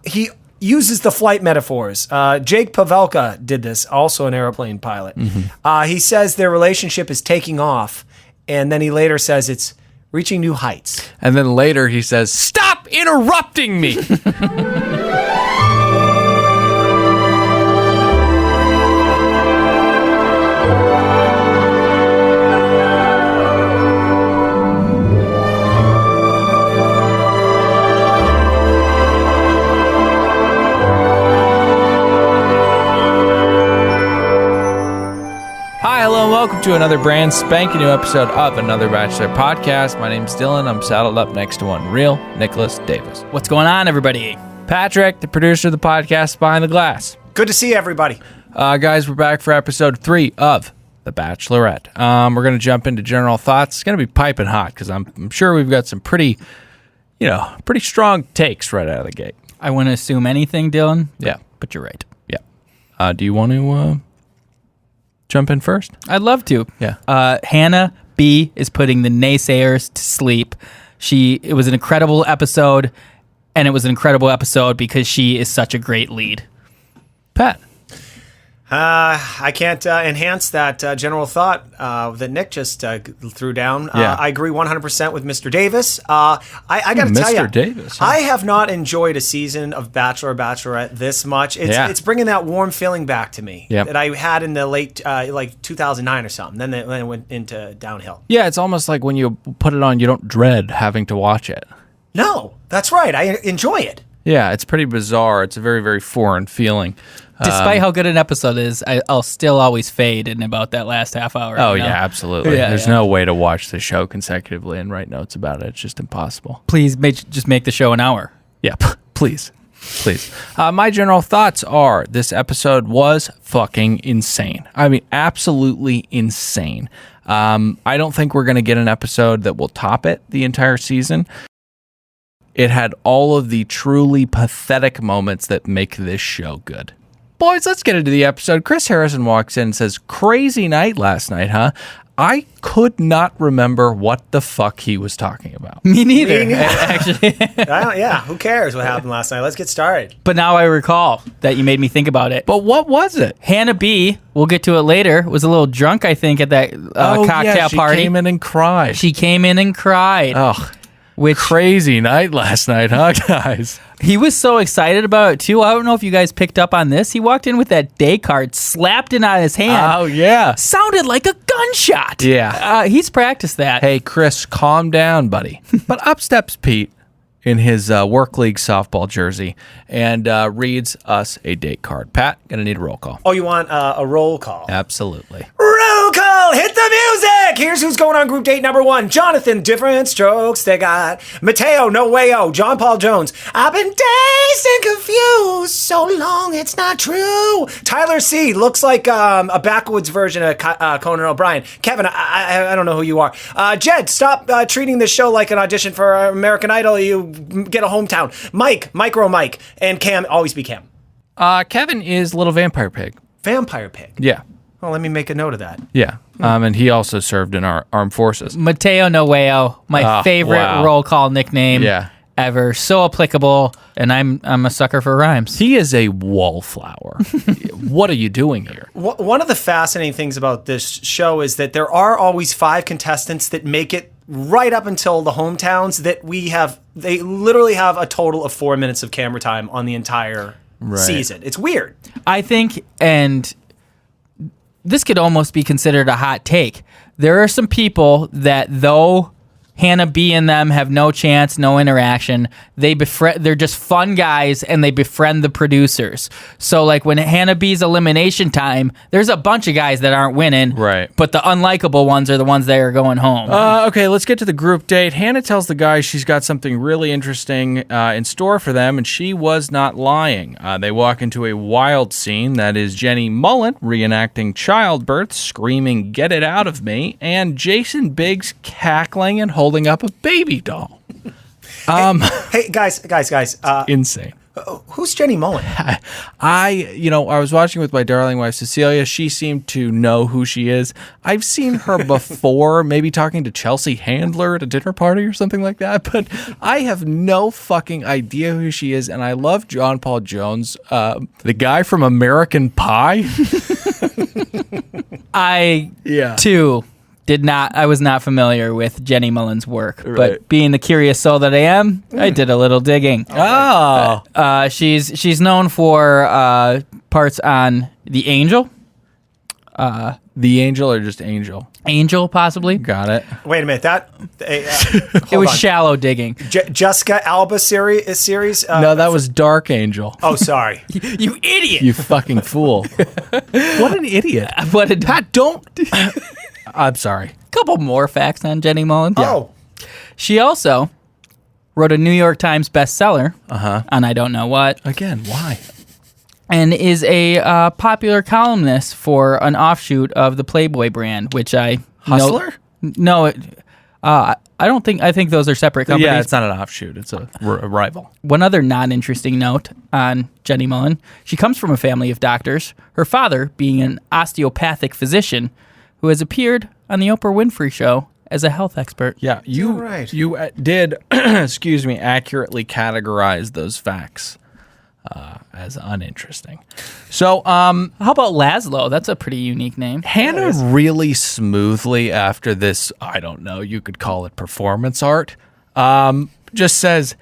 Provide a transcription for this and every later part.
he uses the flight metaphors. Jake Pavelka did this, also an airplane pilot. He says their relationship is taking off, and then he later says it's reaching new heights. And then later he says, "Stop interrupting me." Hi, hello, and welcome to another brand spanking new episode of another Bachelorette podcast. My name's Dylan. I'm saddled up next to one real Nicholas Davis. What's going on, everybody? Patrick, the producer of the podcast Behind the Glass. Good to see everybody. Guys, we're back for episode 3 of The Bachelorette. We're going to jump into general thoughts. It's going to be piping hot because I'm sure we've got some pretty strong takes right out of the gate. I wouldn't assume anything, Dylan. Yeah. But you're right. Yeah. Do you want to jump in first? I'd love to. Yeah. Hannah B is putting the naysayers to sleep. It was an incredible episode, and it was an incredible episode because she is such a great lead. Pat. I can't enhance that general thought that Nick just threw down. Yeah. I agree 100% with Mr. Davis. I got to tell you, Mr. Davis, huh? I have not enjoyed a season of Bachelor or Bachelorette this much. It's bringing that warm feeling back to me that I had in the late, like 2009 or something. Then it went into downhill. Yeah, it's almost like when you put it on, you don't dread having to watch it. No, that's right. I enjoy it. Yeah, it's pretty bizarre. It's a very, very foreign feeling. Despite how good an episode is, I'll still always fade in about that last half hour. Oh, yeah, absolutely. Yeah, There's no way to watch the show consecutively and write notes about it. It's just impossible. Please just make the show an hour. Yeah, please. My general thoughts are this episode was fucking insane. I mean, absolutely insane. I don't think we're going to get an episode that will top it the entire season. It had all of the truly pathetic moments that make this show good. Boys, let's get into the episode. Chris Harrison walks in and says, "Crazy night last night, huh?" I could not remember what the fuck he was talking about. Me neither. Actually. Who cares what happened last night? Let's get started. But now I recall that you made me think about it. But what was it? Hannah B, we'll get to it later, was a little drunk, I think, at that cocktail party. She came in and cried. She came in and cried. Oh, crazy night last night, huh, guys? He was so excited about it, too. I don't know if you guys picked up on this. He walked in with that day card, slapped it on his hand. Oh, yeah. Sounded like a gunshot. Yeah. He's practiced that. Hey, Chris, calm down, buddy. But up steps Pete in his work league softball jersey and reads us a date card. Pat, gonna need a roll call. Oh, you want a roll call? Absolutely. Roll call, hit the music! Here's who's going on group date number 1. Jonathan, different strokes they got. Mateo, no way-o. John Paul Jones, I've been dazed and confused so long it's not true. Tyler C, looks like a backwoods version of Conan O'Brien. Kevin, I don't know who you are. Jed, stop treating this show like an audition for American Idol. You get a hometown. Micro Mike, and Cam, always be Cam. Kevin is Little Vampire Pig. Vampire Pig? Yeah. Well, let me make a note of that. Yeah. And he also served in our armed forces. Mateo Noeo, my favorite roll call nickname ever. So applicable, and I'm a sucker for rhymes. He is a wallflower. What are you doing here? One of the fascinating things about this show is that there are always 5 contestants that make it right up until the hometowns that they literally have a total of 4 minutes of camera time on the entire season. It's weird. I think, and this could almost be considered a hot take. There are some people that, though Hannah B and them have no chance, no interaction, they're just fun guys, and they befriend the producers. So, like, when Hannah B's elimination time, there's a bunch of guys that aren't winning, right? But the unlikable ones are the ones that are going home. Okay, let's get to the group date. Hannah tells the guys she's got something really interesting in store for them, and she was not lying. They walk into a wild scene that is Jenny Mollen reenacting childbirth, screaming, "Get it out of me," and Jason Biggs cackling and holding up a baby doll. Hey, guys. Insane. Who's Jenny Mollen? I was watching with my darling wife, Cecilia. She seemed to know who she is. I've seen her before, maybe talking to Chelsea Handler at a dinner party or something like that, but I have no fucking idea who she is, and I love John Paul Jones, the guy from American Pie. Too I was not familiar with Jenny Mollen's work, Right. but being the curious soul that I am, I did a little digging. Oh. She's known for parts on The Angel. The Angel or just Angel? Angel, possibly. Got it. Wait a minute. It was shallow digging. Jessica Alba series? No, that was Dark Angel. Oh, sorry. You idiot! You fucking fool. What an idiot. Pat, don't... I'm sorry. Couple more facts on Jenny Mollen. Oh. She also wrote a New York Times bestseller on I don't know what, Again, why? and is a popular columnist for an offshoot of the Playboy brand, which I Hustler? I don't think. I think those are separate companies. Yeah, it's not an offshoot. It's a rival. One other non-interesting note on Jenny Mollen: she comes from a family of doctors. Her father being an osteopathic physician who has appeared on the Oprah Winfrey Show as a health expert. Yeah, you right? You did, excuse me, accurately categorize those facts as uninteresting. So, How about Laszlo? That's a pretty unique name. Hannah really smoothly after this, I don't know, you could call it performance art, just says,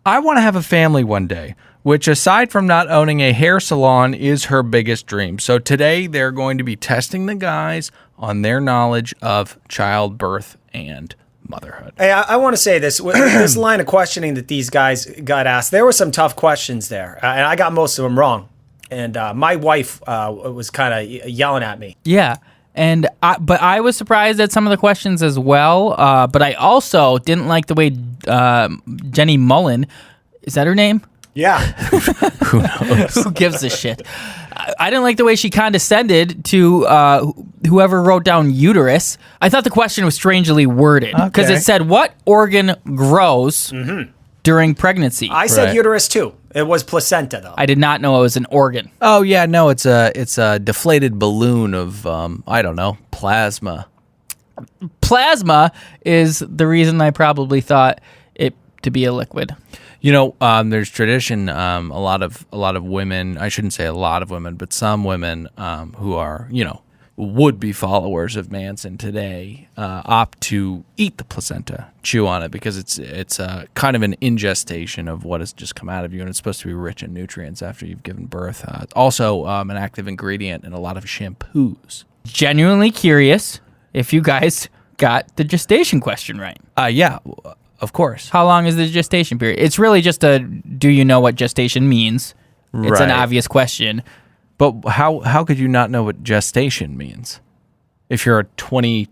I want to have a family one day, which aside from not owning a hair salon is her biggest dream. So today they're going to be testing the guys on their knowledge of childbirth and motherhood. Hey, I want to say this. With this line of questioning that these guys got asked, there were some tough questions there, and I got most of them wrong. And my wife was kind of yelling at me. Yeah. But I was surprised at some of the questions as well. But I also didn't like the way Jenny Mollen, is that her name? Yeah. Who knows? Who gives a shit? I didn't like the way she condescended to whoever wrote down uterus. I thought the question was strangely worded because Okay. it said, what organ grows during pregnancy? I said Right. uterus too. It was placenta though. I did not know it was an organ. Oh yeah, no, it's a deflated balloon of I don't know, plasma. Plasma is the reason I probably thought it to be a liquid. You know, there's tradition. A lot of women. I shouldn't say a lot of women, but some women who are would be followers of Manson today opt to eat the placenta, chew on it because it's kind of an ingestation of what has just come out of you, and it's supposed to be rich in nutrients after you've given birth. Also, an active ingredient in a lot of shampoos. Genuinely curious if you guys got the gestation question right. Yeah. Of course. How long is the gestation period? It's really just do you know what gestation means? It's an Right. obvious question. But how could you not know what gestation means? If you're a 20...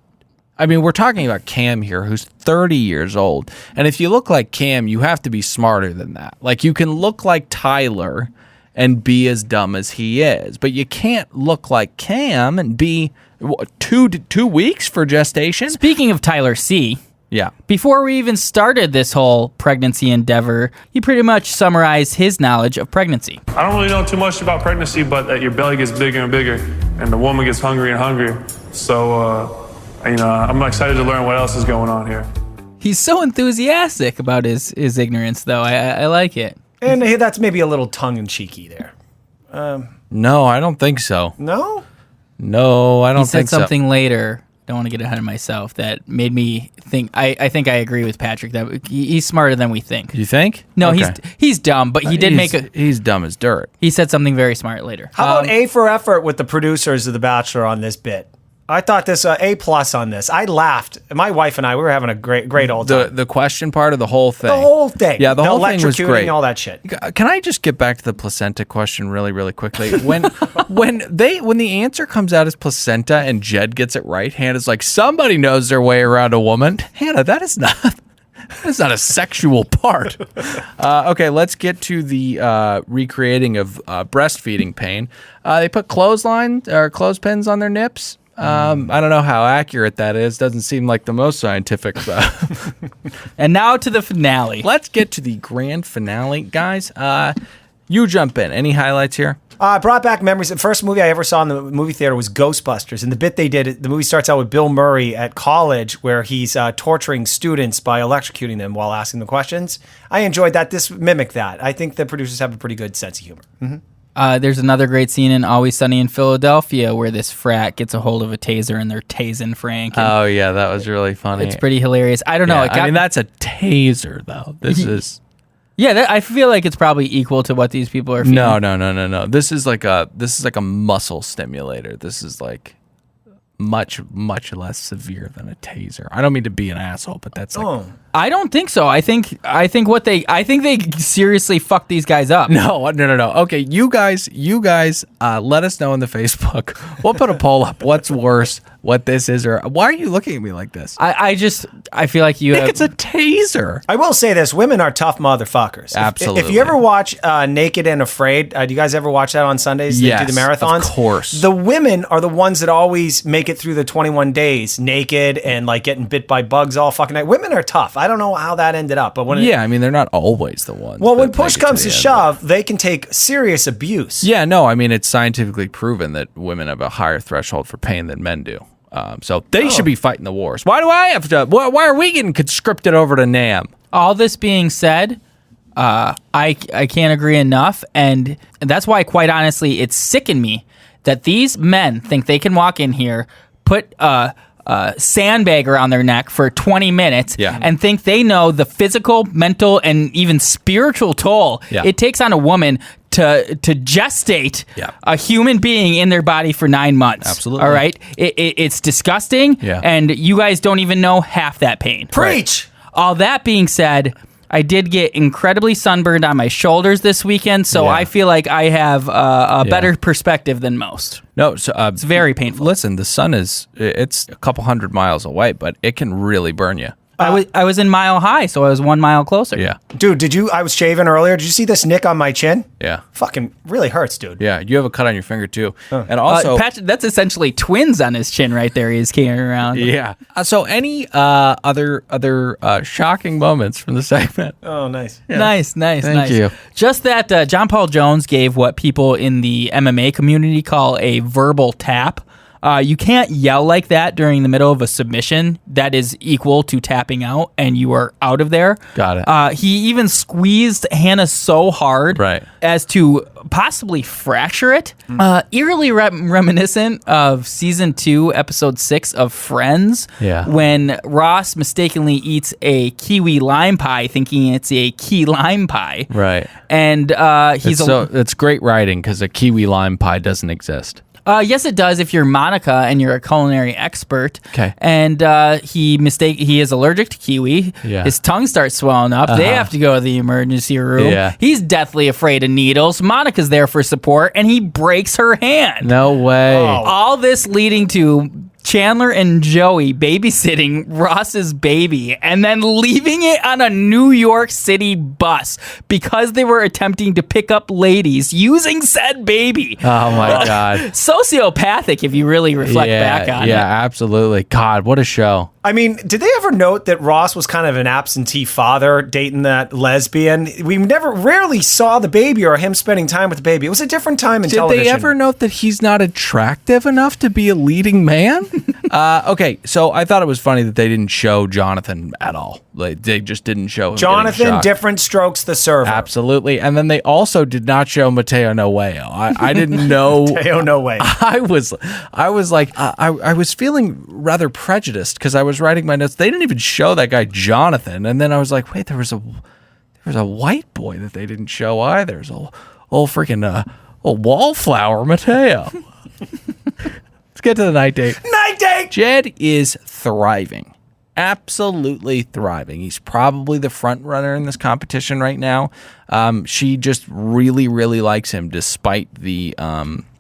I mean, we're talking about Cam here, who's 30 years old. And if you look like Cam, you have to be smarter than that. Like, you can look like Tyler and be as dumb as he is. But you can't look like Cam and be... Two weeks for gestation? Speaking of Tyler C., Yeah. before we even started this whole pregnancy endeavor, he pretty much summarized his knowledge of pregnancy. I don't really know too much about pregnancy, but that your belly gets bigger and bigger, and the woman gets hungrier and hungrier. So, I'm excited to learn what else is going on here. He's so enthusiastic about his ignorance, though. I like it. And hey, that's maybe a little tongue-in-cheeky there. No, I don't think so. No? No, I don't He said think so. something later. Don't want to get ahead of myself. That made me think. I think I agree with Patrick that he's smarter than we think. You think? No, Okay. he's dumb, but he did He's dumb as dirt. He said something very smart later. How about A for effort with the producers of The Bachelor on this bit? I thought this A+ on this. I laughed. My wife and I, we were having a great old time. The question part of the whole thing. The whole thing. Yeah, the whole thing was electrocuting, great. all that shit. Can I just get back to the placenta question really quickly? When the answer comes out as placenta and Jed gets it right, Hannah's like, somebody knows their way around a woman. Hannah, that is not a sexual part. Okay, let's get to the recreating of breastfeeding pain. They put clothespins on their nips. I don't know how accurate that is. Doesn't seem like the most scientific. And now to the finale. Let's get to the grand finale, guys. You jump in. Any highlights here? Brought back memories. The first movie I ever saw in the movie theater was Ghostbusters. And the bit they did, the movie starts out with Bill Murray at college where he's torturing students by electrocuting them while asking them questions. I enjoyed that. This mimicked that. I think the producers have a pretty good sense of humor. Mm-hmm. There's another great scene in Always Sunny in Philadelphia where this frat gets a hold of a taser and they're tasing Frank. Oh, yeah, that was really funny. It's pretty hilarious. I don't know. I mean, that's a taser, though. This is... Yeah, I feel like it's probably equal to what these people are feeling. No. This is like a muscle stimulator. This is like much less severe than a taser. I don't mean to be an asshole, but that's like I don't think so. I think they seriously fucked these guys up. No. Okay, you guys let us know in the Facebook. We'll put a poll up. What's worse, what this is, or why are you looking at me like this? I feel like you think it's a taser. I will say this: women are tough motherfuckers. Absolutely. If you ever watch Naked and Afraid, do you guys ever watch that on Sundays? Yes, they do the marathons. Of course. The women are the ones that always make it through the 21 days naked and like getting bit by bugs all fucking night. Women are tough. I don't know how that ended up, but when I mean, they're not always the ones. Well, when push comes to shove, they can take serious abuse. Yeah, no, I mean, it's scientifically proven that women have a higher threshold for pain than men do. So they should be fighting the wars. Why do I have to? Why are we getting conscripted over to NAM? All this being said, I can't agree enough, and that's why, quite honestly, it's sickened me that these men think they can walk in here, put sandbag around their neck for 20 minutes and think they know the physical, mental, and even spiritual toll it takes on a woman to gestate a human being in their body for 9 months. Absolutely. All right? It's disgusting, and you guys don't even know half that pain. Preach! Right. All that being said, I did get incredibly sunburned on my shoulders this weekend, so I feel like I have a better perspective than most. No, so, it's very painful. Listen, the sun it's a couple 100 miles away, but it can really burn you. I was in Mile High, so I was 1 mile closer. Yeah. Dude, I was shaving earlier. Did you see this nick on my chin? Yeah. Fucking really hurts, dude. Yeah, you have a cut on your finger, too. And also... Patrick, that's essentially twins on his chin right there he's carrying around. Yeah. So any other shocking moments from the segment? Oh, nice. Yeah. Nice. Thank you. Just that John Paul Jones gave what people in the MMA community call a verbal tap. You can't yell like that during the middle of a submission. That is equal to tapping out, and you are out of there. Got it. He even squeezed Hannah so hard as to possibly fracture it. Eerily reminiscent of season 2, episode 6 of Friends, when Ross mistakenly eats a kiwi lime pie, thinking it's a key lime pie. Right. And it's great writing because a kiwi lime pie doesn't exist. Yes, it does if you're Monica and you're a culinary expert. Okay. And he is allergic to kiwi. Yeah. His tongue starts swelling up. They have to go to the emergency room. Yeah. He's deathly afraid of needles. Monica's there for support, and he breaks her hand. No way. Oh. All this leading to Chandler and Joey babysitting Ross's baby and then leaving it on a New York City bus because they were attempting to pick up ladies using said baby. Oh my God. Sociopathic if you really reflect back on it. Yeah, absolutely. God, what a show. I mean, did they ever note that Ross was kind of an absentee father dating that lesbian? We rarely saw the baby or him spending time with the baby. It was a different time in television. Did they ever note that he's not attractive enough to be a leading man? Okay, so I thought it was funny that they didn't show Jonathan at all. Like, they just didn't show him. Jonathan, different strokes the server. Absolutely. And then they also did not show Mateo Noeo. I didn't know. Mateo Noeo. I was like, I was feeling rather prejudiced because I was writing my notes. They didn't even show that guy Jonathan. And then I was like, wait, there was a white boy that they didn't show either. There's a old freaking old wallflower Mateo. Let's get to the night date. Night date! Jed is thriving. Absolutely thriving. He's probably the front runner in this competition right now. She just really, really likes him despite the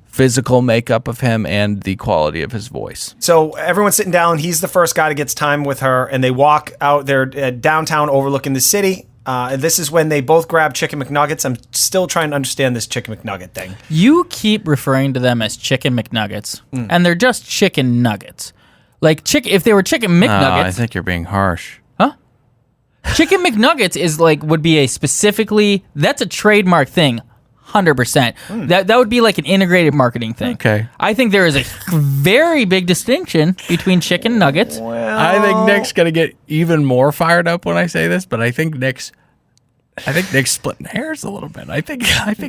physical makeup of him and the quality of his voice. So everyone's sitting down. He's the first guy that gets time with her, and they walk out there downtown overlooking the city. And this is when they both grab Chicken McNuggets. I'm still trying to understand this Chicken McNugget thing. You keep referring to them as Chicken McNuggets, and they're just chicken nuggets. Like, if they were Chicken McNuggets... I think you're being harsh. Huh? Chicken McNuggets would be a specifically... That's a trademark thing. 100%. That would be like an integrated marketing thing. Okay. I think there is a very big distinction between chicken nuggets. I think Nick's gonna get even more fired up when I say this, but I think Nick's splitting hairs a little bit. I think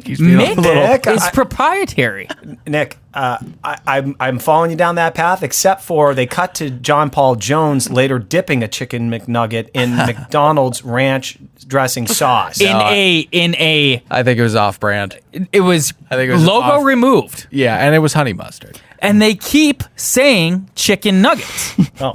he's being Nick a little. is proprietary. Nick, I'm following you down that path, except for they cut to John Paul Jones later dipping a chicken McNugget in McDonald's ranch dressing sauce. In a I think it was off-brand. it was I think it was logo off- removed. Yeah, and it was honey mustard. And they keep saying chicken nuggets. Oh.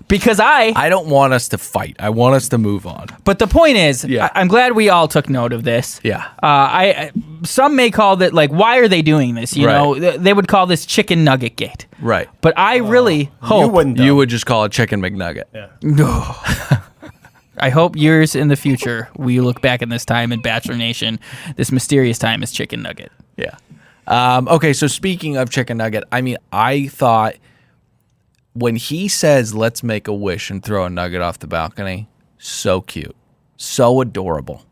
Because I don't want us to fight. I want us to move on. But the point is, Yeah. I'm glad we all took note of this. Yeah. Some may call that like, why are they doing this? You Right. know, they would call this chicken nugget gate. Right. But I really You hope wouldn't. Though. You would just call it chicken McNugget. Yeah. I hope years in the future we look back in this time in Bachelor Nation, this mysterious time is chicken nugget. Yeah. Okay, so speaking of chicken nugget, I mean, I thought when he says, let's make a wish and throw a nugget off the balcony, so cute. So adorable.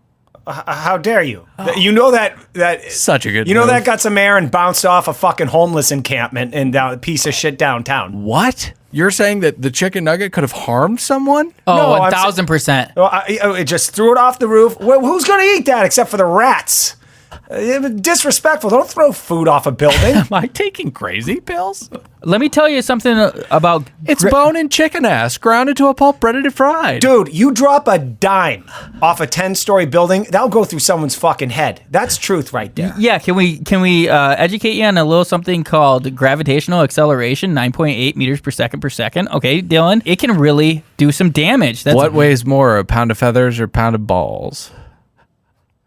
How dare you? You know that Such a good You know move. that got some air and bounced off a fucking homeless encampment and a piece of shit downtown. What? You're saying that the chicken nugget could have harmed someone? Oh, No, I'm 1,000%. Well, it just threw it off the roof. Who's going to eat that except for the rats? Disrespectful. Don't throw food off a building. Am I taking crazy pills? Let me tell you something about It's bone and chicken ass ground into a pulp, breaded and fried. Dude, you drop a dime off a 10-story building, that'll go through someone's fucking head. That's truth right there. Yeah, can we educate you on a little something called gravitational acceleration, 9.8 meters per second. Okay, Dylan, it can really do some damage. That's What weighs more, a pound of feathers or a pound of balls?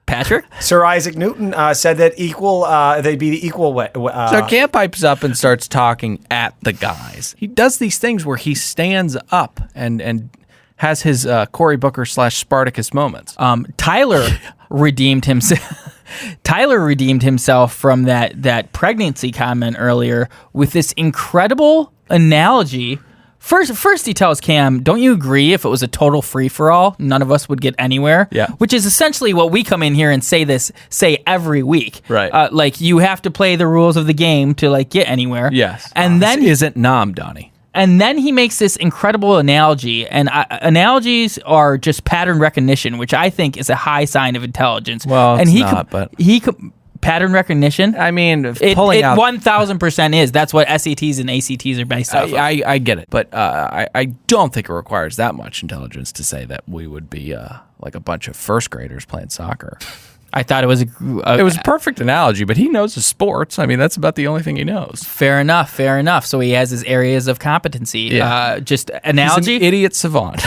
Patrick? Sir Isaac Newton said that they'd be the equal way. So Camp pipes up and starts talking at the guys. He does these things where he stands up and has his Cory Booker / Spartacus moments. Tyler redeemed himself. Tyler redeemed himself from that pregnancy comment earlier with this incredible analogy. First, he tells Cam, "Don't you agree? If it was a total free for all, none of us would get anywhere." Yeah. Which is essentially what we come in here and say every week. Right. Like you have to play the rules of the game to like get anywhere. Yes. And then This isn't Nom, Donnie. And then he makes this incredible analogy, and analogies are just pattern recognition, which I think is a high sign of intelligence. Well, it's and he not, but pattern recognition. I mean, It pulling out 1,000% is. That's what SATs and ACTs are based off of. I get it, but I don't think it requires that much intelligence to say that we would be like a bunch of first graders playing soccer. I thought it was It was a perfect analogy, but he knows his sports. I mean, that's about the only thing he knows. fair enough. So he has his areas of competency. Yeah. Just He's analogy, an idiot savant.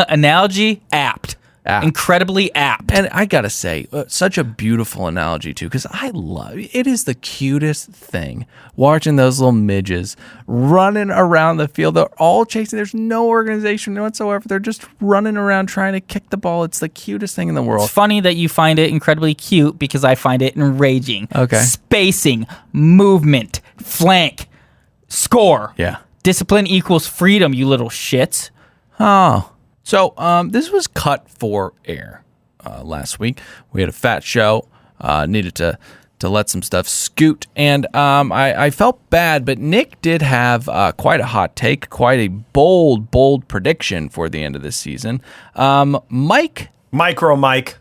analogy, apt. Incredibly apt. And I gotta say, such a beautiful analogy too, because I love it. Is the cutest thing watching those little midges running around the field. They're all chasing. There's no organization whatsoever. They're just running around trying to kick the ball. It's the cutest thing in the world. It's funny that you find it incredibly cute because I find it enraging. Okay. Spacing, movement, flank, score. Yeah. Discipline equals freedom, you little shits. Oh. So this was cut for air last week. We had a fat show. Needed to let some stuff scoot. And I felt bad, but Nick did have quite a hot take, quite a bold prediction for the end of this season. Micro Mike.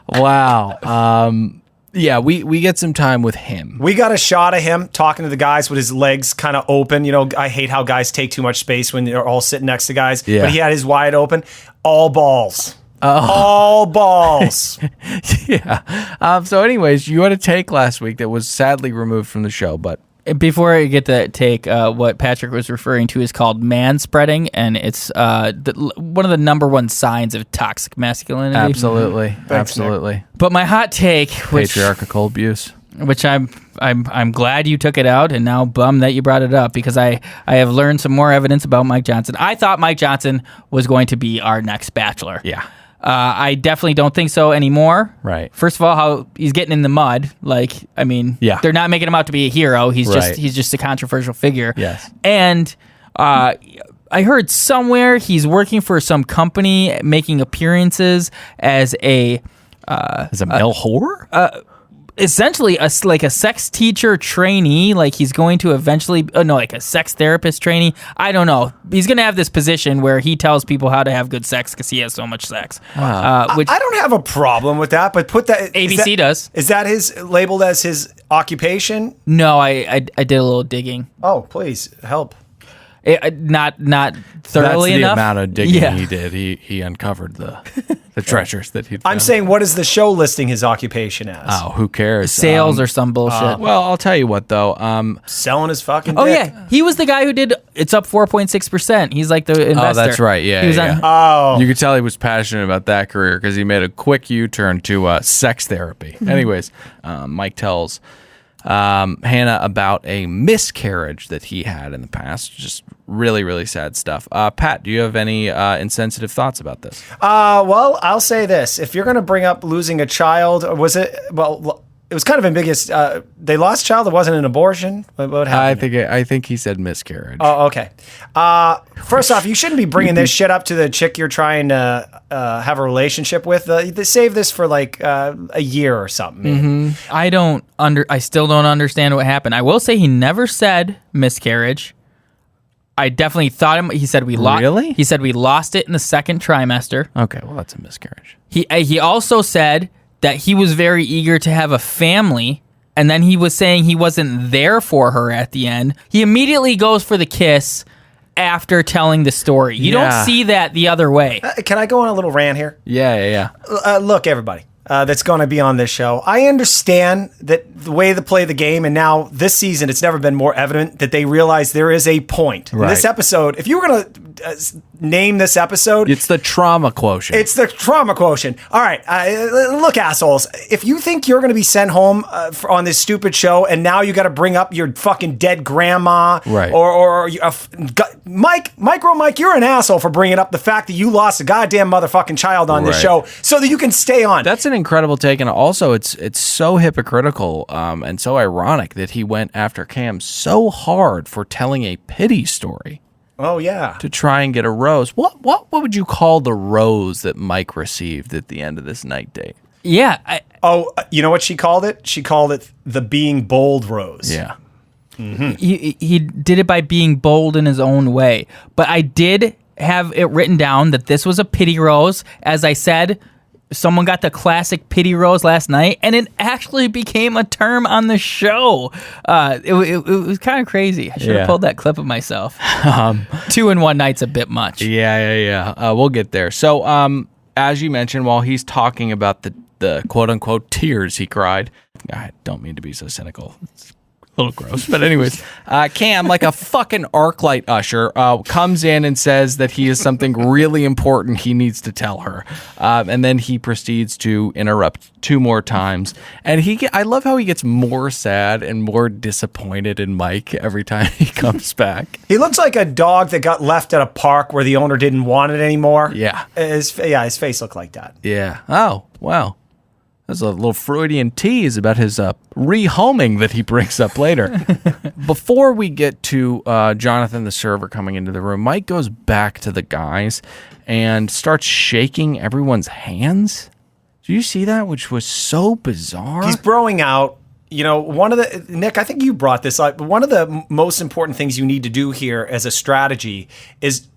Wow. Yeah, we get some time with him. We got a shot of him talking to the guys with his legs kind of open. You know, I hate how guys take too much space when they're all sitting next to guys. Yeah. But he had his wide open. All balls. All balls. Yeah. So anyways, you had a take last week that was sadly removed from the show, but Before I get to take, what Patrick was referring to is called man spreading, and it's one of the number one signs of toxic masculinity. absolutely. Thanks, Absolutely. But my hot take, which Patriarchal abuse. I'm glad you took it out, and now bummed that you brought it up because I have learned some more evidence about Mike Johnson. I thought Mike Johnson was going to be our next Bachelor. Yeah. I definitely don't think so anymore. Right. First of all, how he's getting in the mud. Like, I mean, Yeah. they're not making him out to be a hero. He's Right. just a controversial figure. Yes. And I heard somewhere he's working for some company making appearances as a male whore? essentially like a sex teacher trainee. Like he's going to eventually, like a sex therapist trainee. I don't know. He's going to have this position where he tells people how to have good sex because he has so much sex. Which I don't have a problem with that, but put that ABC does. Is that his labeled as his occupation? No, I did a little digging. Oh, please help. Not thoroughly That's the enough. amount of digging he did. He uncovered the treasures that he. I'm saying, what is the show listing his occupation as? Oh, who cares? Sales or some bullshit. Well, I'll tell you what though. Selling his fucking. Oh dick. yeah, he was the guy who did. It's up 4.6%. He's like the investor. Oh, that's right. Yeah, He was yeah. on- You could tell he was passionate about that career because he made a quick U-turn to sex therapy. Anyways, Mike tells Hannah about a miscarriage that he had in the past. Just really, really sad stuff. Pat, do you have any insensitive thoughts about this? Well, I'll say this: if you're going to bring up losing a child, was it? Well, it was kind of ambiguous. They lost a child. It wasn't an abortion. What happened? I think he said miscarriage. Oh, okay. First off, you shouldn't be bringing this shit up to the chick you're trying to have a relationship with. Save this for like a year or something. Mm-hmm. I still don't understand what happened. I will say he never said miscarriage. I definitely thought he said we lost. Really? He said we lost it in the second trimester. Okay, well that's a miscarriage. He also said that he was very eager to have a family, and then he was saying he wasn't there for her at the end. He immediately goes for the kiss after telling the story. You don't see that the other way. Can I go on a little rant here? Yeah. Look, everybody that's going to be on this show, I understand that the way they play the game, and now this season, it's never been more evident that they realize there is a point. Right. In this episode, if you were going to name this episode, It's the trauma quotient. it's the trauma quotient. All right, look, assholes. If you think you're going to be sent home on this stupid show, and now you got to bring up your fucking dead grandma, Right. Or Mike, you're an asshole for bringing up the fact that you lost a goddamn motherfucking child on this Right. show, so that you can stay on. That's an incredible take, and also it's so hypocritical and so ironic that he went after Cam so hard for telling a pity story Oh yeah. to try and get a rose. What would you call the rose that Mike received at the end of this night date? Yeah. You know what she called it? She called it the being bold rose. Yeah. He did it by being bold in his own way. But I did have it written down that this was a pity rose. As I said, someone got the classic pity rose last night, and it actually became a term on the show. It was kind of crazy. I should have pulled that clip of myself. 2 in one night's a bit much. Yeah. We'll get there. So, as you mentioned, while he's talking about the quote-unquote tears he cried, I don't mean to be so cynical. It's a little gross. But anyways, Cam, like a fucking ArcLight usher, comes in and says that he has something really important he needs to tell her. And then he proceeds to interrupt 2 more times. And I love how he gets more sad and more disappointed in Mike every time he comes back. He looks like a dog that got left at a park where the owner didn't want it anymore. Yeah. His face looked like that. Yeah. Oh, wow. There's a little Freudian tease about his rehoming that he brings up later. Before we get to Jonathan, the server, coming into the room, Mike goes back to the guys and starts shaking everyone's hands. Do you see that? Which was so bizarre. He's broing out. You know, Nick, I think you brought this up. One of the most important things you need to do here as a strategy is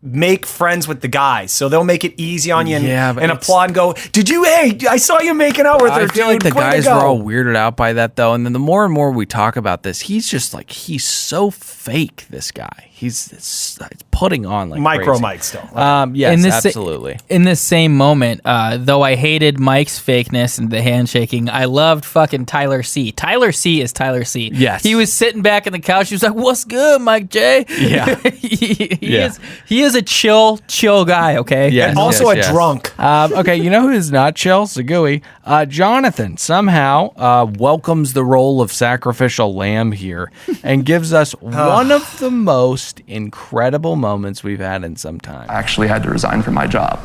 make friends with the guys, so they'll make it easy on you and applaud and go, hey, I saw you making out with her, I feel like dude. the guys were all weirded out by that, though. And then the more and more we talk about this, he's just like, he's so fake, this guy. He's putting on like Micro crazy. Mike still. Yes, absolutely. In this same moment, though I hated Mike's fakeness and the handshaking, I loved fucking Tyler C. Tyler C is Tyler C. Yes. He was sitting back in the couch. He was like, "What's good, Mike J?" Yeah. He is a chill guy, okay? Yes, And also yes. a drunk. Okay, you know who's not chill? Sagui. Jonathan somehow welcomes the role of sacrificial lamb here and gives us one of the most incredible moments we've had in some time. I actually had to resign from my job.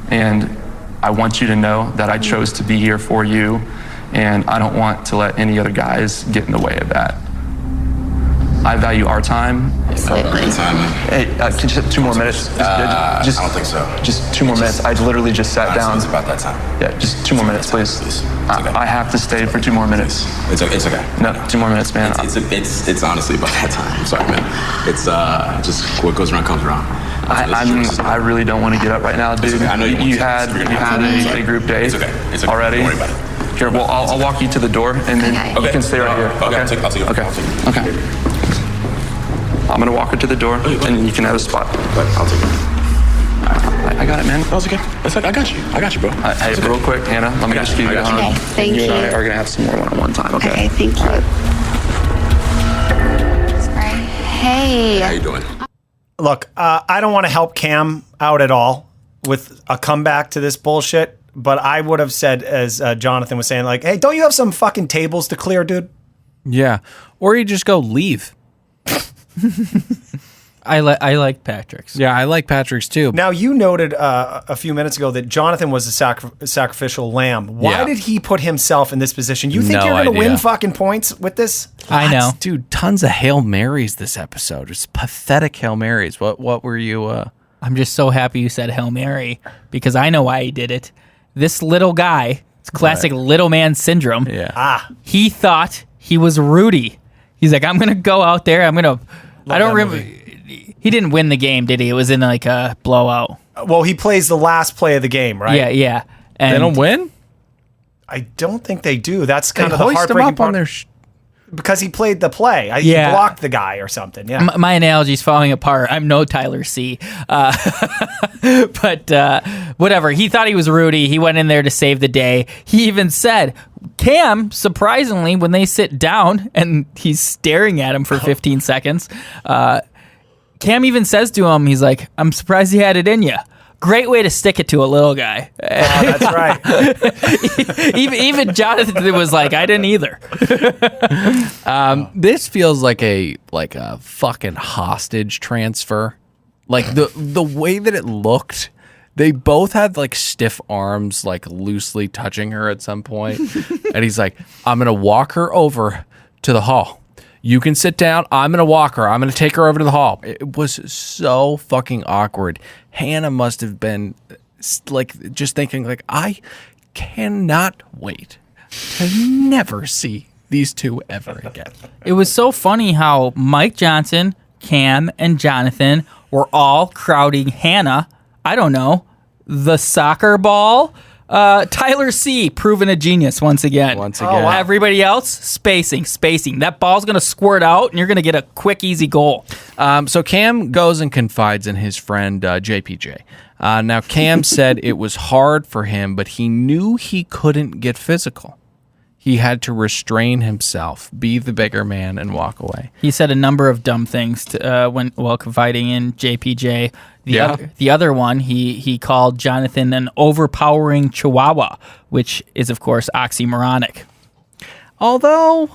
And I want you to know that I chose to be here for you, and I don't want to let any other guys get in the way of that. I value our time. Great time. Hey, can you just 2 more minutes? I don't think so. Just 2 more minutes. I literally just sat down. It's about that time. Yeah, just 2 more minutes, please. It's okay. I have to stay for 2 more minutes. It's okay. No, 2 more minutes, man. It's honestly about that time. I'm sorry, man. It's just what goes around comes around. I really don't want to get up right now, dude. Okay. I know you had a group date. It's okay. Already. Don't worry about it. Here, well, I'll walk you to the door, and then you can stay right here. Okay, I'll take it. Okay. I'm gonna walk her to the door, and you can have a spot. I'll take it. I got it, man. No, it's okay. I got you, bro. Hey, real quick, Hannah, let me just give you a hug. Okay, thank You you. and I are gonna have some more one-on-one time, okay? Okay, thank you. Sorry. Hey. How you doing? Look, I don't want to help Cam out at all with a comeback to this bullshit, but I would have said, as Jonathan was saying, like, hey, don't you have some fucking tables to clear, dude? Yeah. Or you just go leave. I like Patrick's. Yeah, I like Patrick's too. Now, you noted a few minutes ago that Jonathan was a sacrificial lamb. Why Yeah. did he put himself in this position? You think No you're going to idea. win fucking points with this? I know. Dude, tons of Hail Marys this episode. It's pathetic Hail Marys. What were you... I'm just so happy you said Hail Mary because I know why he did it. This little guy, it's classic little man syndrome. Yeah. He thought he was Rudy. He's like, I'm going to go out there. I don't remember. He didn't win the game, did he? It was in like a blowout. Well, he plays the last play of the game, right? Yeah. And They don't win? I don't think they do. That's kind They of the hoist him heartbreaking up on part. their... Because he played the play. He Yeah. blocked the guy or something. Yeah. My analogy's falling apart. I'm no Tyler C. But whatever. He thought he was Rudy. He went in there to save the day. He even said, Cam, surprisingly, when they sit down and he's staring at him for 15 seconds, Cam even says to him, he's like, I'm surprised you had it in you. Great way to stick it to a little guy. That's right. even Jonathan was like, I didn't either. This feels like a fucking hostage transfer. Like the way that it looked, they both had like stiff arms, like loosely touching her at some point. And he's like, I'm gonna walk her over to the hall. You can sit down. I'm gonna walk her. I'm gonna take her over to the hall. It was so fucking awkward. Hannah must have been like just thinking like, I cannot wait to never see these two ever again. It was so funny how Mike Johnson, Cam, and Jonathan were all crowding Hannah. I don't know, the soccer ball. Tyler C. proven a genius once again. Everybody else, spacing. That ball's going to squirt out, and you're going to get a quick, easy goal. So Cam goes and confides in his friend JPJ. Now, Cam said it was hard for him, but he knew he couldn't get physical. He had to restrain himself, be the bigger man, and walk away. He said a number of dumb things while confiding in JPJ. The other one, he called Jonathan an overpowering chihuahua, which is, of course, oxymoronic. Although,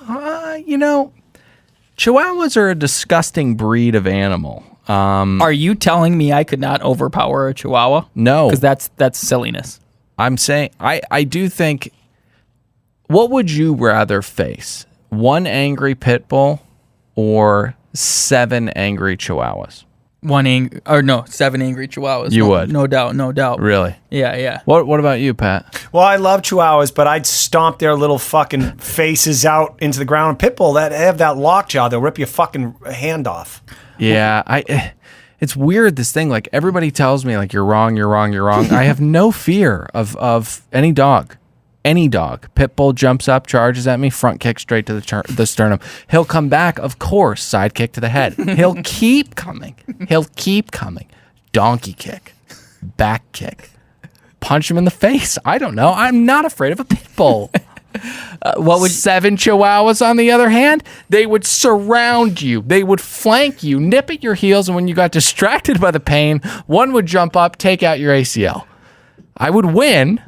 chihuahuas are a disgusting breed of animal. Are you telling me I could not overpower a chihuahua? No. Because that's silliness. I'm saying, I do think, what would you rather face? 1 angry pit bull or 7 angry chihuahuas? 7 angry chihuahuas. You would? No doubt. Really? Yeah. What about you, Pat? Well, I love chihuahuas, but I'd stomp their little fucking faces out into the ground. Pitbull, that have that lockjaw, they'll rip your fucking hand off. Yeah, it's weird, this thing. Like, everybody tells me, like, you're wrong. I have no fear of any dog. Any dog. Pitbull jumps up, charges at me, front kick straight to the sternum. He'll come back, of course, side kick to the head. He'll keep coming. Donkey kick. Back kick. Punch him in the face. I don't know. I'm not afraid of a pitbull. 7 chihuahuas, on the other hand, they would surround you. They would flank you, nip at your heels, and when you got distracted by the pain, one would jump up, take out your ACL. I would win,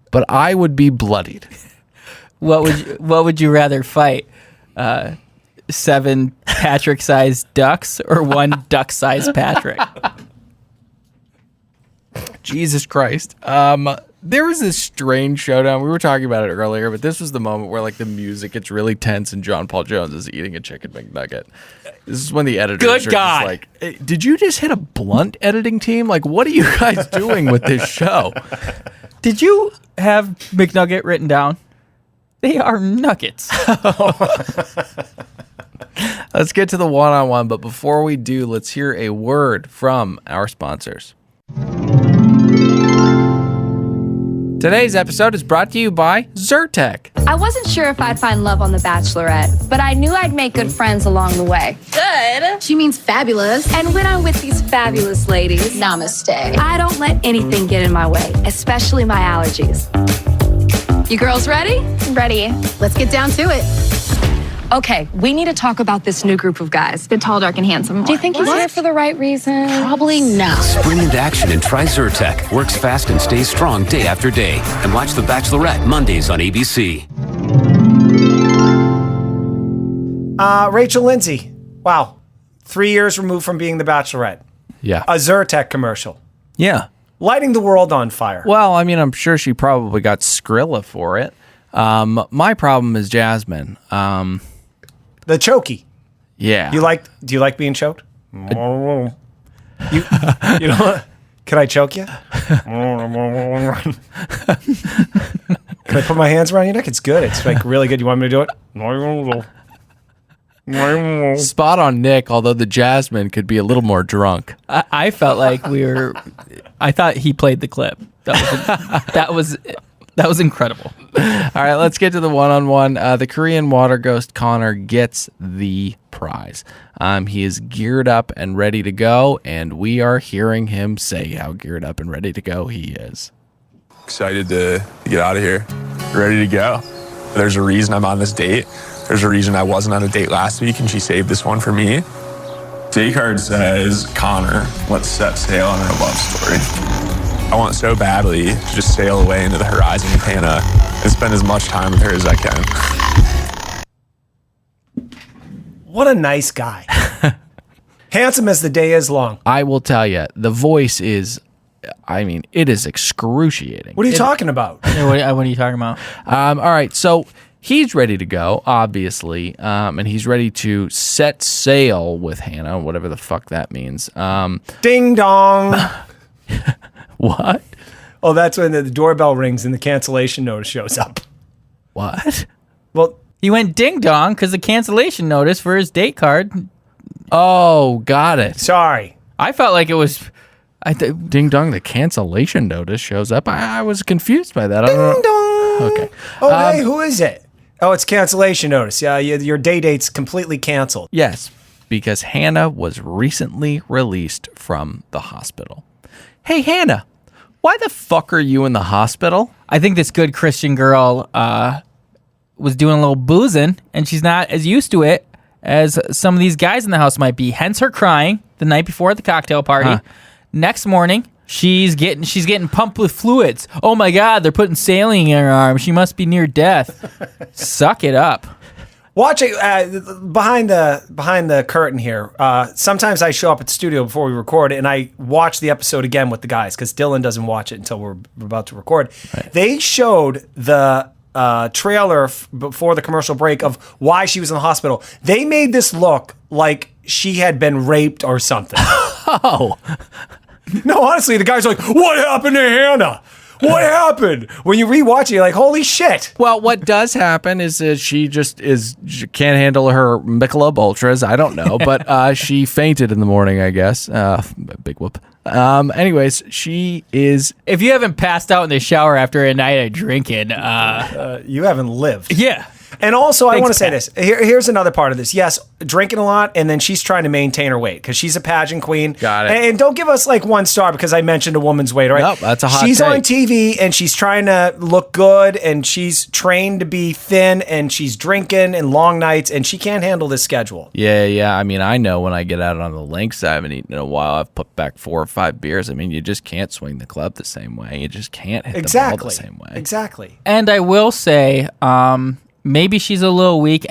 but I would be bloodied. What would you rather fight? 7 Patrick-sized ducks or 1 duck-sized Patrick? Jesus Christ. There was this strange showdown. We were talking about it earlier, but this was the moment where like the music gets really tense and John Paul Jones is eating a chicken McNugget. This is when the editors Good are God. just like, "Hey, did you just hit a blunt editing team? Like, what are you guys doing with this show?" Did you have McNugget written down? They are nuggets. Let's get to the one-on-one, but before we do, let's hear a word from our sponsors. Today's episode is brought to you by Zyrtec. I wasn't sure if I'd find love on The Bachelorette, but I knew I'd make good friends along the way. Good. She means fabulous. And when I'm with these fabulous ladies, Namaste. I don't let anything get in my way, especially my allergies. You girls ready? Ready. Let's get down to it. Okay, we need to talk about this new group of guys. The tall, dark, and handsome. Do you think he's here for the right reason? Probably not. Spring into action and try Zyrtec. Works fast and stays strong day after day. And watch The Bachelorette Mondays on ABC. Rachel Lindsay. Wow. 3 years removed from being the Bachelorette. Yeah. A Zyrtec commercial. Yeah. Lighting the world on fire. Well, I mean, I'm sure she probably got Skrilla for it. My problem is Jasmine. The chokey. Yeah. Do you like being choked? You know what? Can I choke you? Can I put my hands around your neck? It's good. It's like really good. You want me to do it? Spot on Nick, although the Jasmine could be a little more drunk. I felt like I thought he played the clip. That was incredible. All right, let's get to the one-on-one. The Korean water ghost Connor gets the prize. He is geared up and ready to go, and we are hearing him say how geared up and ready to go he is. Excited to get out of here. Ready to go. There's a reason I'm on this date. There's a reason I wasn't on a date last week, and she saved this one for me. Date card says, Connor, let's set sail on our love story. I want so badly to just sail away into the horizon with Hannah and spend as much time with her as I can. What a nice guy. Handsome as the day is long. I will tell you, the voice is, I mean, it is excruciating. What are you talking about? What are you talking about? All right, so he's ready to go, obviously, and he's ready to set sail with Hannah, whatever the fuck that means. Ding dong. What? Oh, that's when the doorbell rings and the cancellation notice shows up. What? Well, He went ding dong because the cancellation notice for his date card. Oh, got it. sorry. I felt like it was. Ding dong, the cancellation notice shows up. I was confused by that. I don't know. Ding dong. Okay. Oh, hey, who is it? Oh, it's cancellation notice. Yeah, your day date's completely canceled. Yes, because Hannah was recently released from the hospital. Hey, Hannah, why the fuck are you in the hospital? I think this good Christian girl was doing a little boozing, and she's not as used to it as some of these guys in the house might be. Hence her crying the night before at the cocktail party. Huh. Next morning, she's getting pumped with fluids. Oh my God, they're putting saline in her arm. She must be near death. Suck it up. Watch it behind the curtain here. Sometimes I show up at the studio before we record, and I watch the episode again with the guys because Dylan doesn't watch it until we're about to record. Right. They showed the trailer before the commercial break of why she was in the hospital. They made this look like she had been raped or something. Oh. No, honestly, the guy's like, "What happened to Hannah? What happened?" When you rewatch it, you're like, "Holy shit!" Well, what does happen is that she can't handle her Michelob Ultras. I don't know, but she fainted in the morning, I guess. Big whoop. Anyways, she is. If you haven't passed out in the shower after a night of drinking, You haven't lived. yeah. And also, I Thanks, want to say Pat. this. Here's another part of this. Yes, drinking a lot, and then she's trying to maintain her weight because she's a pageant queen. Got it. And don't give us like 1 star because I mentioned a woman's weight, right? Nope, that's a hot She's take. on TV, and she's trying to look good, and she's trained to be thin, and she's drinking and long nights, and she can't handle this schedule. Yeah. I mean, I know when I get out on the links, I haven't eaten in a while. I've put back 4 or 5 beers. I mean, you just can't swing the club the same way. You just can't hit the ball the same way. Exactly. And I will say, maybe she's a little weak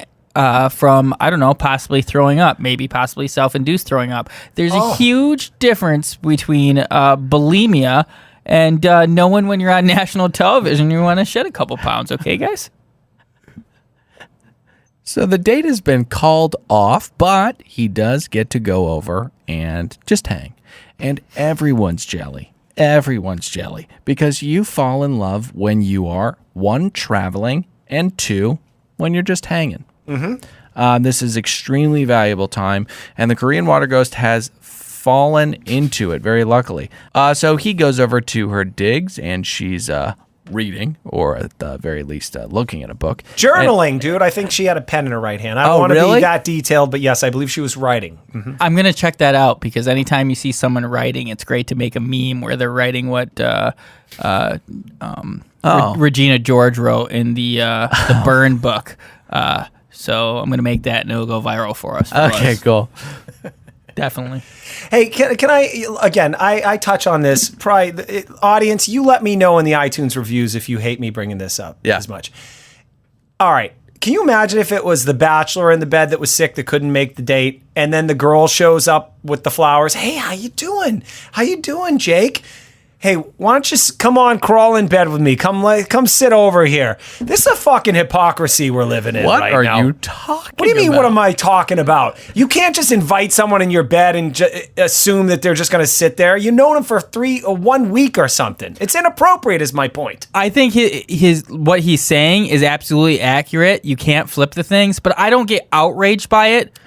from, I don't know, possibly throwing up, maybe possibly self-induced throwing up. There's a huge difference between bulimia and knowing when you're on national television, you want to shed a couple pounds. Okay, guys? So the date has been called off, but he does get to go over and just hang. And everyone's jelly. Everyone's jelly. Because you fall in love when you are, 1, traveling, and 2, when you're just hanging. This is extremely valuable time, and the Korean water ghost has fallen into it, very luckily. So he goes over to her digs, and she's reading, or at the very least looking at a book. Journaling, dude. I think she had a pen in her right hand. I don't want to be that detailed, but yes, I believe she was writing. I'm going to check that out, because anytime you see someone writing, it's great to make a meme where they're writing what Regina George wrote in the Burn book. So I'm going to make that, and it'll go viral for us. Okay, cool. Definitely. Hey, can I, again, I touch on this. Probably, audience, you let me know in the iTunes reviews if you hate me bringing this up as much. All right. Can you imagine if it was the bachelor in the bed that was sick that couldn't make the date, and then the girl shows up with the flowers? Hey, how you doing? How you doing, Jake? Hey, why don't you come on, crawl in bed with me? Come sit over here. This is a fucking hypocrisy we're living in right now. What are you talking about? What do you mean, what am I talking about? You can't just invite someone in your bed and assume that they're just going to sit there. You know them for 1 week or something. It's inappropriate is my point. I think what he's saying is absolutely accurate. You can't flip the things, but I don't get outraged by it.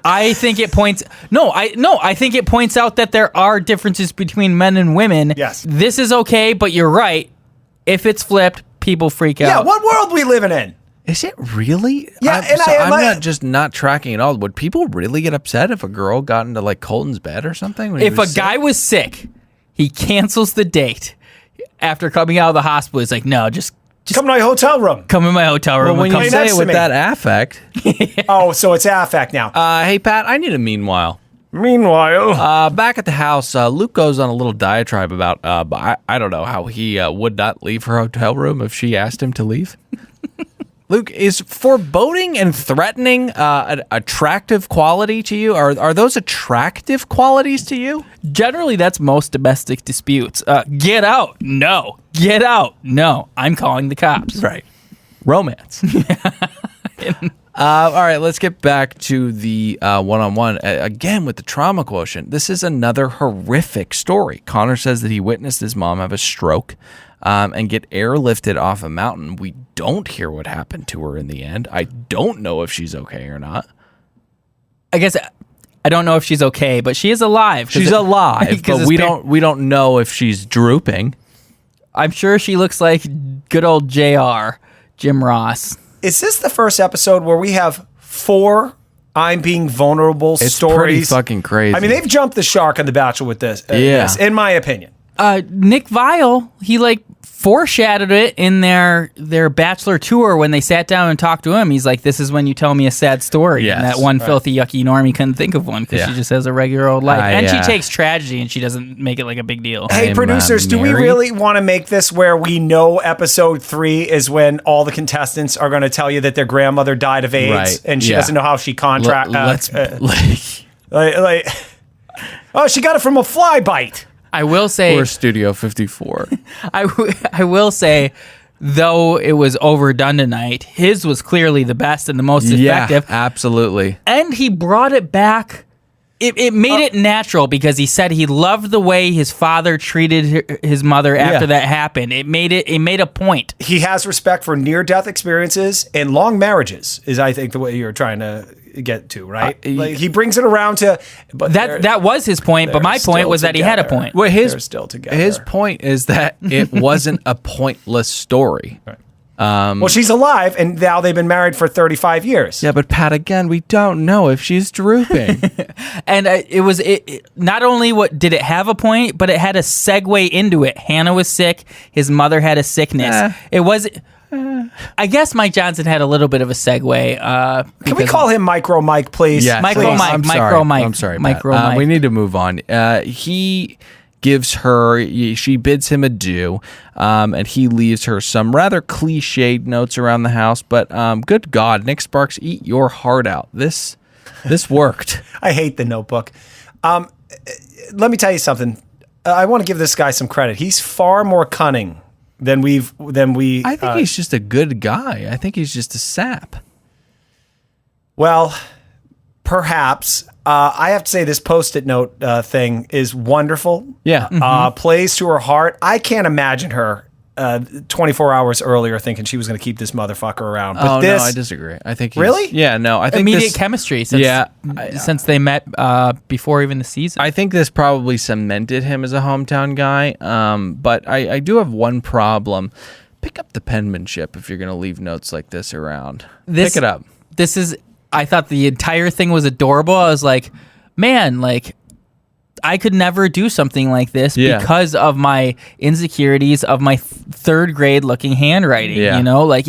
I think it points out that there are differences between men and women. Yes. This is okay, but you're right. If it's flipped, people freak out. Yeah, what world we living in? Is it really? Yeah, I'm not tracking at all. Would people really get upset if a girl got into like Colton's bed or something? If a guy was sick, he cancels the date after coming out of the hospital. He's like, no, just come to my hotel room. Come in my hotel room. Well, when you say it with that affect. Oh, so it's affect now. Hey, Pat, I need a meanwhile. Meanwhile, back at the house, Luke goes on a little diatribe about, I don't know, how he would not leave her hotel room if she asked him to leave. Luke, is foreboding and threatening an attractive quality to you? Are those attractive qualities to you? Generally, that's most domestic disputes. Get out. No. Get out. No. I'm calling the cops. Right. Romance. All right, let's get back to the one-on-one. Again, with the trauma quotient, this is another horrific story. Connor says that he witnessed his mom have a stroke and get airlifted off a mountain. We don't hear what happened to her in the end. I don't know if she's okay or not. I guess I don't know if she's okay, but she is alive. She's alive, but we don't know if she's drooping. I'm sure she looks like good old JR, Jim Ross. Is this the first episode where we have 4 I'm being vulnerable stories? It's pretty fucking crazy. I mean, they've jumped the shark on The Bachelor with this, in my opinion. Nick Viall, he foreshadowed it in their Bachelor tour when they sat down and talked to him. He's like, this is when you tell me a sad story. Yes, and that one filthy, yucky normie couldn't think of one because she just has a regular old life. And she takes tragedy and she doesn't make it like a big deal. Hey, producers, do we really want to make this where we know episode 3 is when all the contestants are going to tell you that their grandmother died of AIDS and she doesn't know how she oh, she got it from a fly bite. I will say, or Studio 54. I will say, though it was overdone tonight, his was clearly the best and the most effective. Yeah, absolutely. And he brought it back. It made it natural because he said he loved the way his father treated his mother after that happened. It made a point. He has respect for near-death experiences and long marriages, is I think the way you're trying to get to, right? Like he brings it around to, but that was his point. But my point was that he had a point. Well, they're still together. His point is that it wasn't a pointless story. Right. Well, she's alive, and now they've been married for 35 years. Yeah, but Pat, again, we don't know if she's drooping. And it not only did it have a point, but it had a segue into it. Hannah was sick. His mother had a sickness. It was... I guess Mike Johnson had a little bit of a segue. Can we call him Micro Mike, please? Yes, Micro please. Mike. I'm sorry, Micro Pat. Mike. We need to move on. He gives her, she bids him adieu, and he leaves her some rather cliched notes around the house. But good God, Nick Sparks, eat your heart out. This worked. I hate The Notebook. Let me tell you something. I want to give this guy some credit. He's far more cunning than we. I think he's just a good guy. I think he's just a sap. Well, perhaps. I have to say this Post-it note thing is wonderful. Yeah. Plays to her heart. I can't imagine her 24 hours earlier thinking she was going to keep this motherfucker around. But no, I disagree. I think Really? Yeah, no, I think Immediate chemistry since they met before even the season. I think this probably cemented him as a hometown guy. But I do have one problem. Pick up the penmanship if you're going to leave notes like this around. Pick it up. I thought the entire thing was adorable. I was like, man, like I could never do something like this because of my insecurities of my third grade looking handwriting. Yeah. You know, like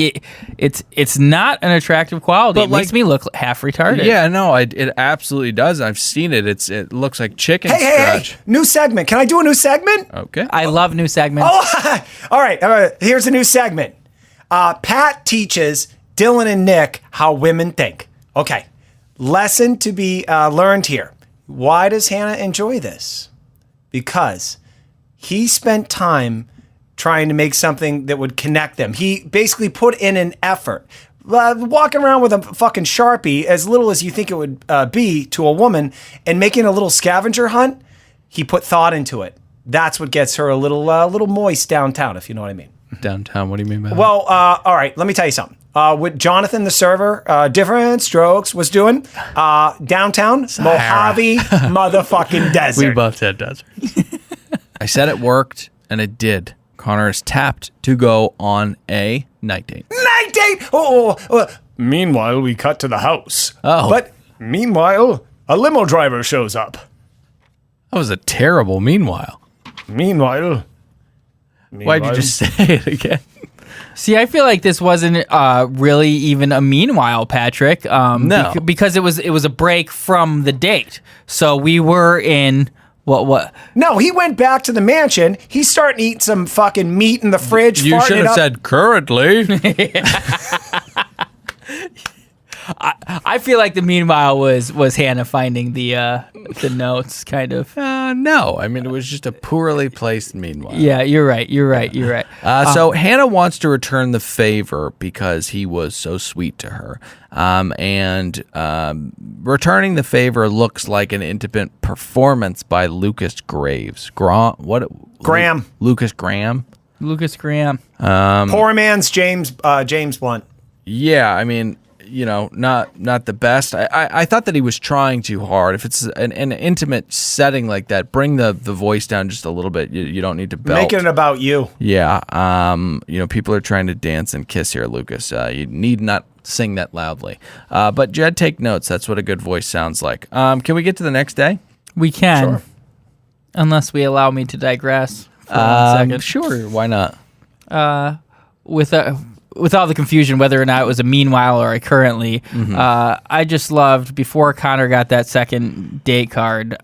it's not an attractive quality. But it makes me look half retarded. Yeah, no, it absolutely does. I've seen it. It looks like chicken scratch. Hey, new segment. Can I do a new segment? Okay. I love new segments. Oh, all right. Here's a new segment. Pat teaches Dylan and Nick how women think. Okay. Lesson to be learned here. Why does Hannah enjoy this? Because he spent time trying to make something that would connect them. He basically put in an effort. Walking around with a fucking Sharpie, as little as you think it would be to a woman, and making a little scavenger hunt, he put thought into it. That's what gets her a little moist downtown, if you know what I mean. Downtown, what do you mean by that? Well, all right, let me tell you something. What Jonathan, the server, Different Strokes, was doing downtown, Mojave motherfucking desert. We both said desert. I said it worked, and it did. Connor is tapped to go on a night date. Night date! Meanwhile, we cut to the house. Oh. But meanwhile, a limo driver shows up. That was a terrible meanwhile. Meanwhile. Why'd you just say it again? See, I feel like this wasn't really even a meanwhile, Patrick. No, because it was a break from the date. So we were in what? No, he went back to the mansion. He's starting to eat some fucking meat in the fridge. You should have said currently. I feel like the meanwhile was Hannah finding the notes, kind of. No, I mean it was just a poorly placed meanwhile. Yeah, you're right. So Hannah wants to return the favor because he was so sweet to her, and returning the favor looks like an intimate performance by Lucas Graves. Graham. Lucas Graham. Lucas Graham. Poor man's James Blunt. Yeah, I mean, you know, not the best. I thought that he was trying too hard. If it's an intimate setting like that, bring the voice down just a little bit. You don't need to belt. Make it about you. Yeah. You know, people are trying to dance and kiss here, Lucas. You need not sing that loudly. But Jed, take notes. That's what a good voice sounds like. Can we get to the next day? We can. Sure. Unless we allow me to digress for 1 second. Sure. Why not? With all the confusion, whether or not it was a meanwhile or a currently, I just loved, before Connor got that second date card,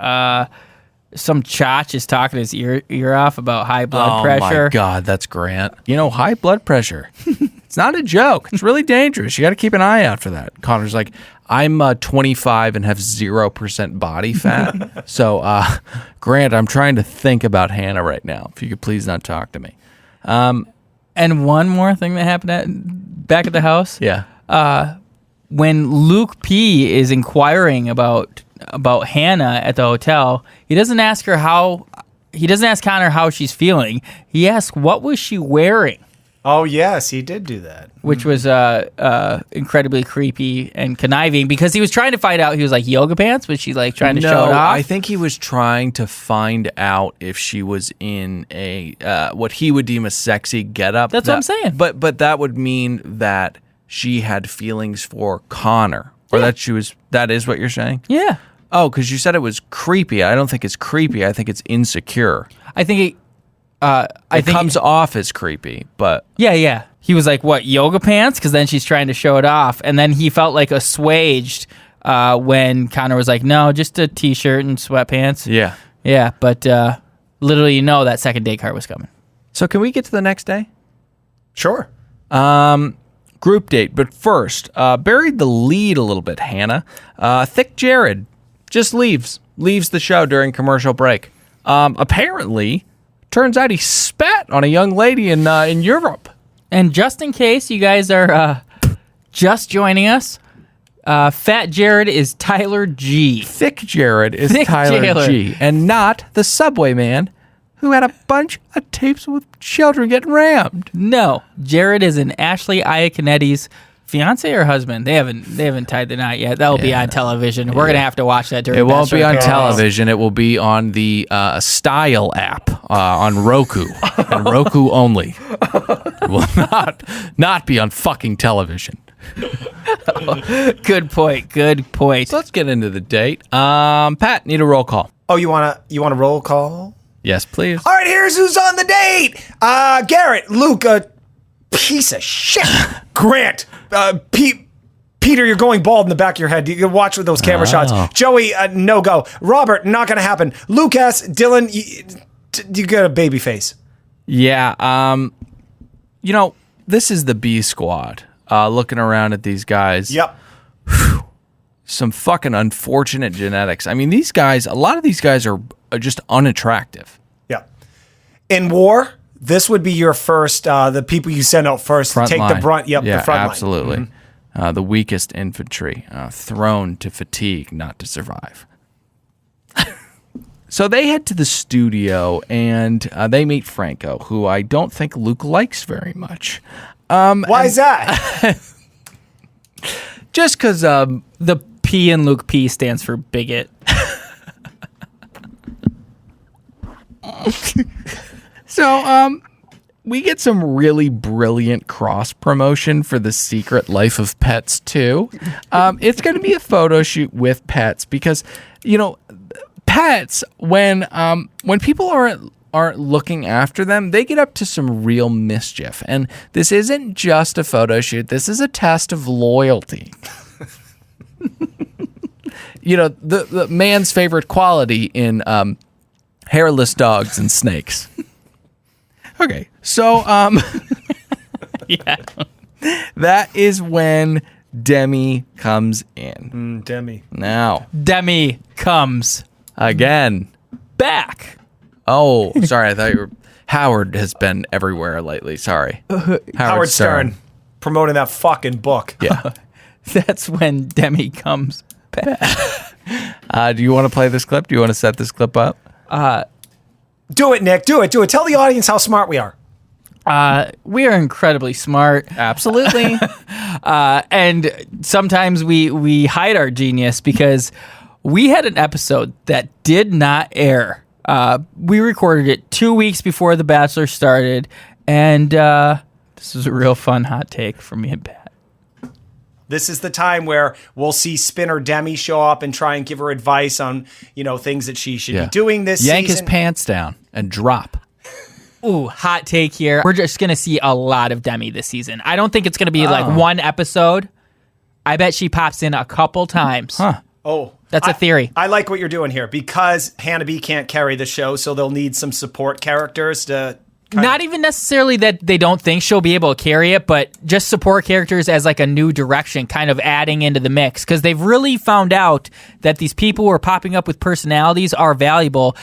some chotch is talking his ear off about high blood pressure. Oh my God, that's Grant. You know, high blood pressure. It's not a joke. It's really dangerous. You got to keep an eye out for that. Connor's like, I'm 25 and have 0% body fat. So, Grant, I'm trying to think about Hannah right now. If you could please not talk to me. And one more thing that happened back at the house. Yeah. When Luke P is inquiring about Hannah at the hotel, he doesn't ask Connor how she's feeling. He asks, what was she wearing? Oh, yes, he did do that. Which was incredibly creepy and conniving, because he was trying to find out. He was like, yoga pants? Was she like trying to show it off? I think he was trying to find out if she was in a what he would deem a sexy getup. That's what I'm saying. But that would mean that she had feelings for Connor, or that is what you're saying? Yeah. Oh, because you said it was creepy. I don't think it's creepy. I think it's insecure. I think it comes off as creepy, but yeah. He was like, "What, yoga pants?" Because then she's trying to show it off, and then he felt like assuaged when Connor was like, "No, just a t-shirt and sweatpants." Yeah. But literally, that second date card was coming. So can we get to the next day? Sure. Group date, but first, buried the lead a little bit. Hannah, Thick Jared just leaves the show during commercial break. apparently, turns out he spat on a young lady in Europe. And just in case you guys are just joining us, Fat Jared is Tyler G. Thick Jared is Thick Tyler Jared. G. And not the Subway man who had a bunch of tapes with children getting rammed. No, Jared is in Ashley Iaconetti's fiance or husband. They haven't tied the knot yet. That will be on television. We're gonna have to watch that during. It won't be on Bachelorette. television. It will be on the Style app on Roku and Roku only. It will not be on fucking television. Good point. So let's get into the date. Pat, need a roll call. Oh, you want a roll call? Yes, please. All right, here's who's on the date. Garrett, Luke, piece of shit. Grant, Peter, you're going bald in the back of your head. You can watch with those camera shots. Joey, no go. Robert, not going to happen. Luke S. Dylan, you got a baby face. Yeah. This is the B squad. Looking around at these guys. Yep. Some fucking unfortunate genetics. I mean, a lot of these guys are just unattractive. Yeah. In war, this would be your first, the people you send out first Front to take line. the brunt. Yep, Yeah, the front absolutely. line. The weakest infantry, thrown to fatigue, not to survive. So they head to the studio and they meet Franco, who I don't think Luke likes very much. Why is that? Just because The P in Luke P stands for bigot. So, we get some really brilliant cross promotion for The Secret Life of Pets 2. It's going to be a photo shoot with pets because, pets, when people aren't looking after them, they get up to some real mischief. And this isn't just a photo shoot. This is a test of loyalty. The man's favorite quality in hairless dogs and snakes. Okay, so Yeah. that is when Demi comes in. Demi. Now, Demi comes again. back. Oh, sorry, I thought you were... Howard has been everywhere lately, sorry. Howard Stern. Promoting that fucking book. Yeah. That's when Demi comes back. Do you want to play this clip? Do you want to set this clip up? Do it, Nick. Do it. Tell the audience how smart we are. We are incredibly smart. Absolutely. And sometimes we hide our genius because we had an episode that did not air. We recorded it 2 weeks before The Bachelor started, and this was a real fun hot take from me and Pat. This is the time where we'll see Spinner Demi show up and try and give her advice on, things that she should be doing this Yank season. his pants down and drop. Ooh, hot take here. We're just going to see a lot of Demi this season. I don't think it's going to be like one episode. I bet she pops in a couple times. Huh. Oh, That's a theory. I like what you're doing here because Hannah B can't carry the show, so they'll need some support characters to. Not even necessarily that they don't think she'll be able to carry it, but just support characters as like a new direction, kind of adding into the mix. Because they've really found out that these people who are popping up with personalities are valuable.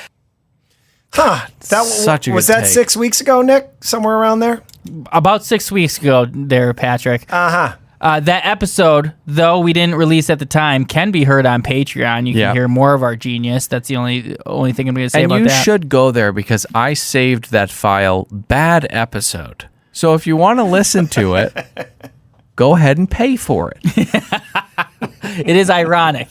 Huh. Such a was good that take. 6 weeks ago, Nick? Somewhere around there? About 6 weeks ago there, Patrick. Uh-huh. That episode, though we didn't release at the time, can be heard on Patreon. You can hear more of our genius. That's the only thing I'm going to say about And you that. should go there because I saved that file bad episode. So if you want to listen to it, go ahead and pay for it. It is ironic.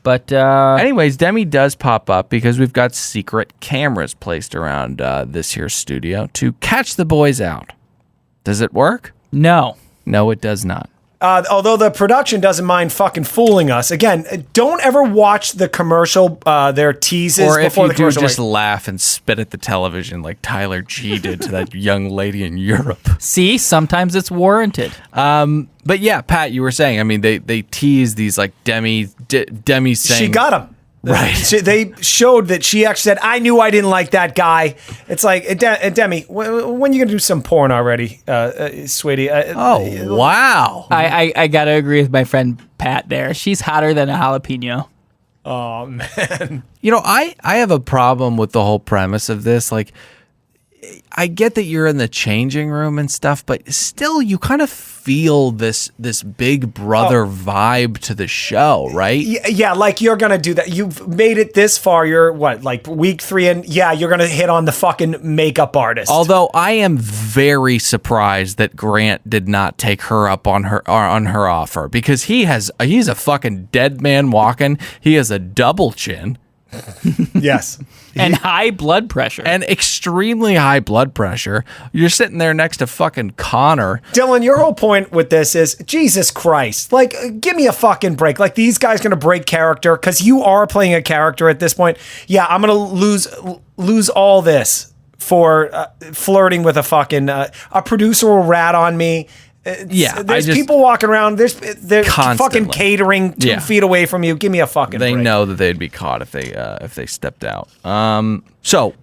But anyways, Demi does pop up because we've got secret cameras placed around this here studio to catch the boys out. Does it work? no. No, it does not. Although the production doesn't mind fucking fooling us. Again, don't ever watch the commercial, their teases Or if before you the do, commercial. just laugh and spit at the television like Tyler G did to that young lady in Europe. See, sometimes it's warranted. But yeah, Pat, you were saying, I mean, they tease these like Demi saying... She got him. Right. They showed that she actually said, I knew I didn't like that guy. It's like, Demi, when are you going to do some porn already, sweetie? Oh, wow. I got to agree with my friend Pat there. She's hotter than a jalapeno. Oh, man. You know, I have a problem with the whole premise of this. Like, I get that you're in the changing room and stuff, but still you kind of feel this big brother vibe to the show, right? Yeah, like you're going to do that. You've made it this far. You're what, like week 3 and you're going to hit on the fucking makeup artist. Although I am very surprised that Grant did not take her up on her offer, because he's a fucking dead man walking. He has a double chin. Yes. And high blood pressure. And extremely high blood pressure. You're sitting there next to fucking Connor. Dylan, your whole point with this is, Jesus Christ, like, give me a fucking break. Like, these guys going to break character because you are playing a character at this point. Yeah, I'm going to lose all this for flirting with a fucking, a producer will rat on me. There's people walking around. There's fucking catering 2 feet away from you. Give me a fucking break. They know that they'd be caught if they stepped out. So,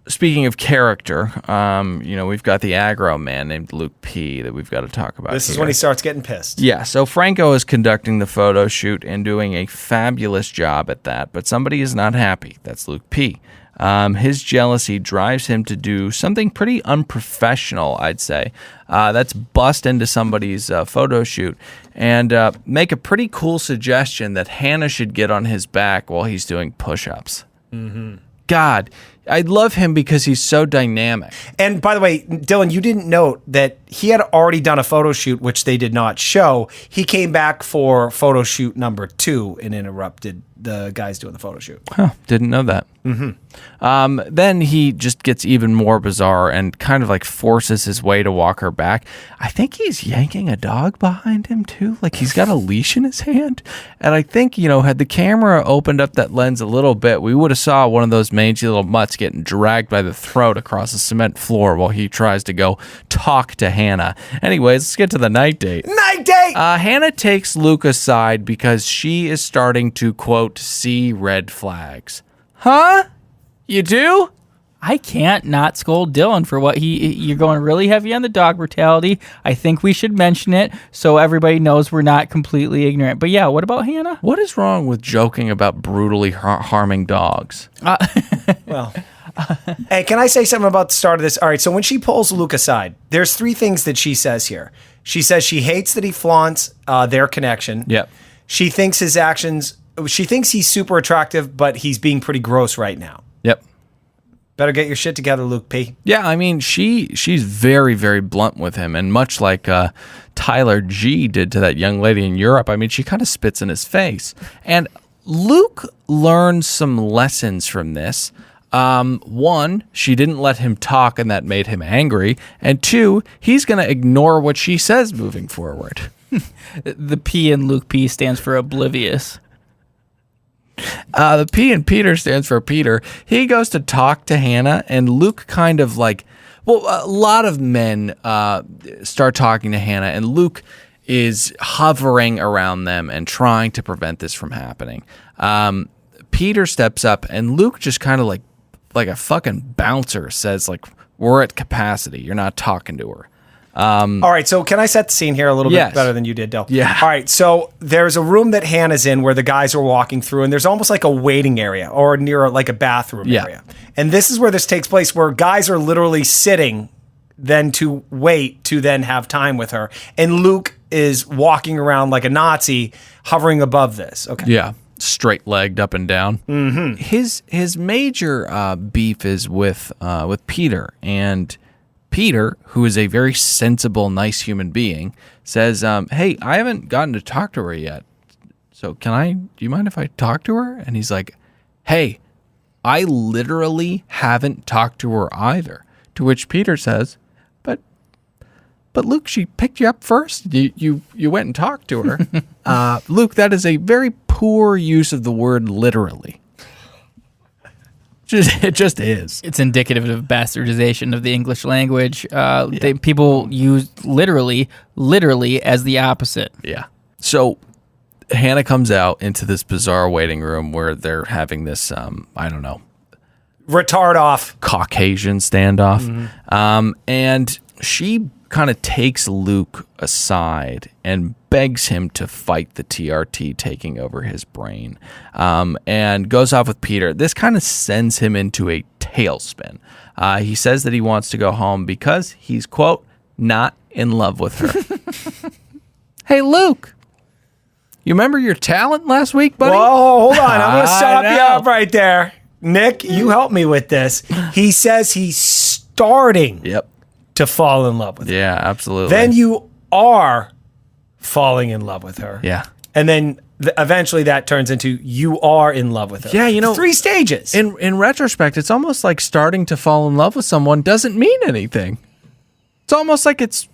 speaking of character, we've got the aggro man named Luke P that we've got to talk about. This is when he starts getting pissed. Yeah. So Franco is conducting the photo shoot and doing a fabulous job at that, but somebody is not happy. That's Luke P. His jealousy drives him to do something pretty unprofessional, I'd say. That's bust into somebody's photo shoot and make a pretty cool suggestion that Hannah should get on his back while he's doing push-ups. Mm-hmm. God, I love him because he's so dynamic. And by the way, Dylan, you didn't note that he had already done a photo shoot, which they did not show. He came back for photo shoot number 2 and interrupted the guys doing the photo shoot. Huh, didn't know that. Mm-hmm. Then he just gets even more bizarre and kind of like forces his way to walk her back. I think he's yanking a dog behind him too. Like he's got a leash in his hand. And I think, had the camera opened up that lens a little bit, we would have saw one of those mangy little mutts getting dragged by the throat across the cement floor while he tries to go talk to Hannah. Anyways, let's get to the night date. Night date! Hannah takes Luke aside because she is starting to, quote, see red flags. Huh? You do? I can't not scold Dylan for what you're going really heavy on the dog brutality. I think we should mention it so everybody knows we're not completely ignorant. But yeah, what about Hannah? What is wrong with joking about brutally harming dogs? Well, hey, can I say something about the start of this? All right, so when she pulls Luke aside, there's 3 things that she says here. She says she hates that he flaunts their connection. Yep. She thinks his actions, she thinks he's super attractive, but he's being pretty gross right now. Yep. Better get your shit together, Luke P. Yeah, I mean, she's very, very blunt with him, and much like Tyler G did to that young lady in Europe, I mean, she kind of spits in his face. And Luke learns some lessons from this. 1, she didn't let him talk, and that made him angry. And 2, he's going to ignore what she says moving forward. The P in Luke P stands for oblivious. The P in Peter stands for Peter. He goes to talk to Hannah, and Luke kind of like, well, a lot of men start talking to Hannah, and Luke is hovering around them and trying to prevent this from happening. Peter steps up, and Luke just kind of like a fucking bouncer says, like, we're at capacity. You're not talking to her. All right, so can I set the scene here a little bit better than you did, Del? Yeah. All right, so there's a room that Hannah's in where the guys are walking through, and there's almost like a waiting area or near like a bathroom area. And this is where this takes place, where guys are literally sitting then to wait to then have time with her. And Luke is walking around like a Nazi, hovering above this. Okay. Yeah. Straight-legged up and down. Mm-hmm. His major beef is with Peter, and Peter, who is a very sensible, nice human being, says, hey, I haven't gotten to talk to her yet. So do you mind if I talk to her? And he's like, hey, I literally haven't talked to her either. To which Peter says, but Luke, she picked you up first. You went and talked to her. Luke, that is a very poor use of the word literally. It just is. It's indicative of bastardization of the English language. People use literally as the opposite. Yeah. So Hannah comes out into this bizarre waiting room where they're having this, I don't know, retard off Caucasian standoff. Mm-hmm. And she kind of takes Luke aside and begs him to fight the TRT taking over his brain, and goes off with Peter. This kind of sends him into a tailspin. He says that he wants to go home because he's, quote, not in love with her. Hey, Luke, you remember your talent last week, buddy? Whoa, hold on. I'm going to stop you up right there. Nick, you help me with this. He says he's starting to fall in love with her. Yeah, absolutely. Then you are falling in love with her. Yeah. And then eventually that turns into you are in love with her. Yeah, you know, 3 stages. In retrospect, it's almost like starting to fall in love with someone doesn't mean anything. It's almost like it's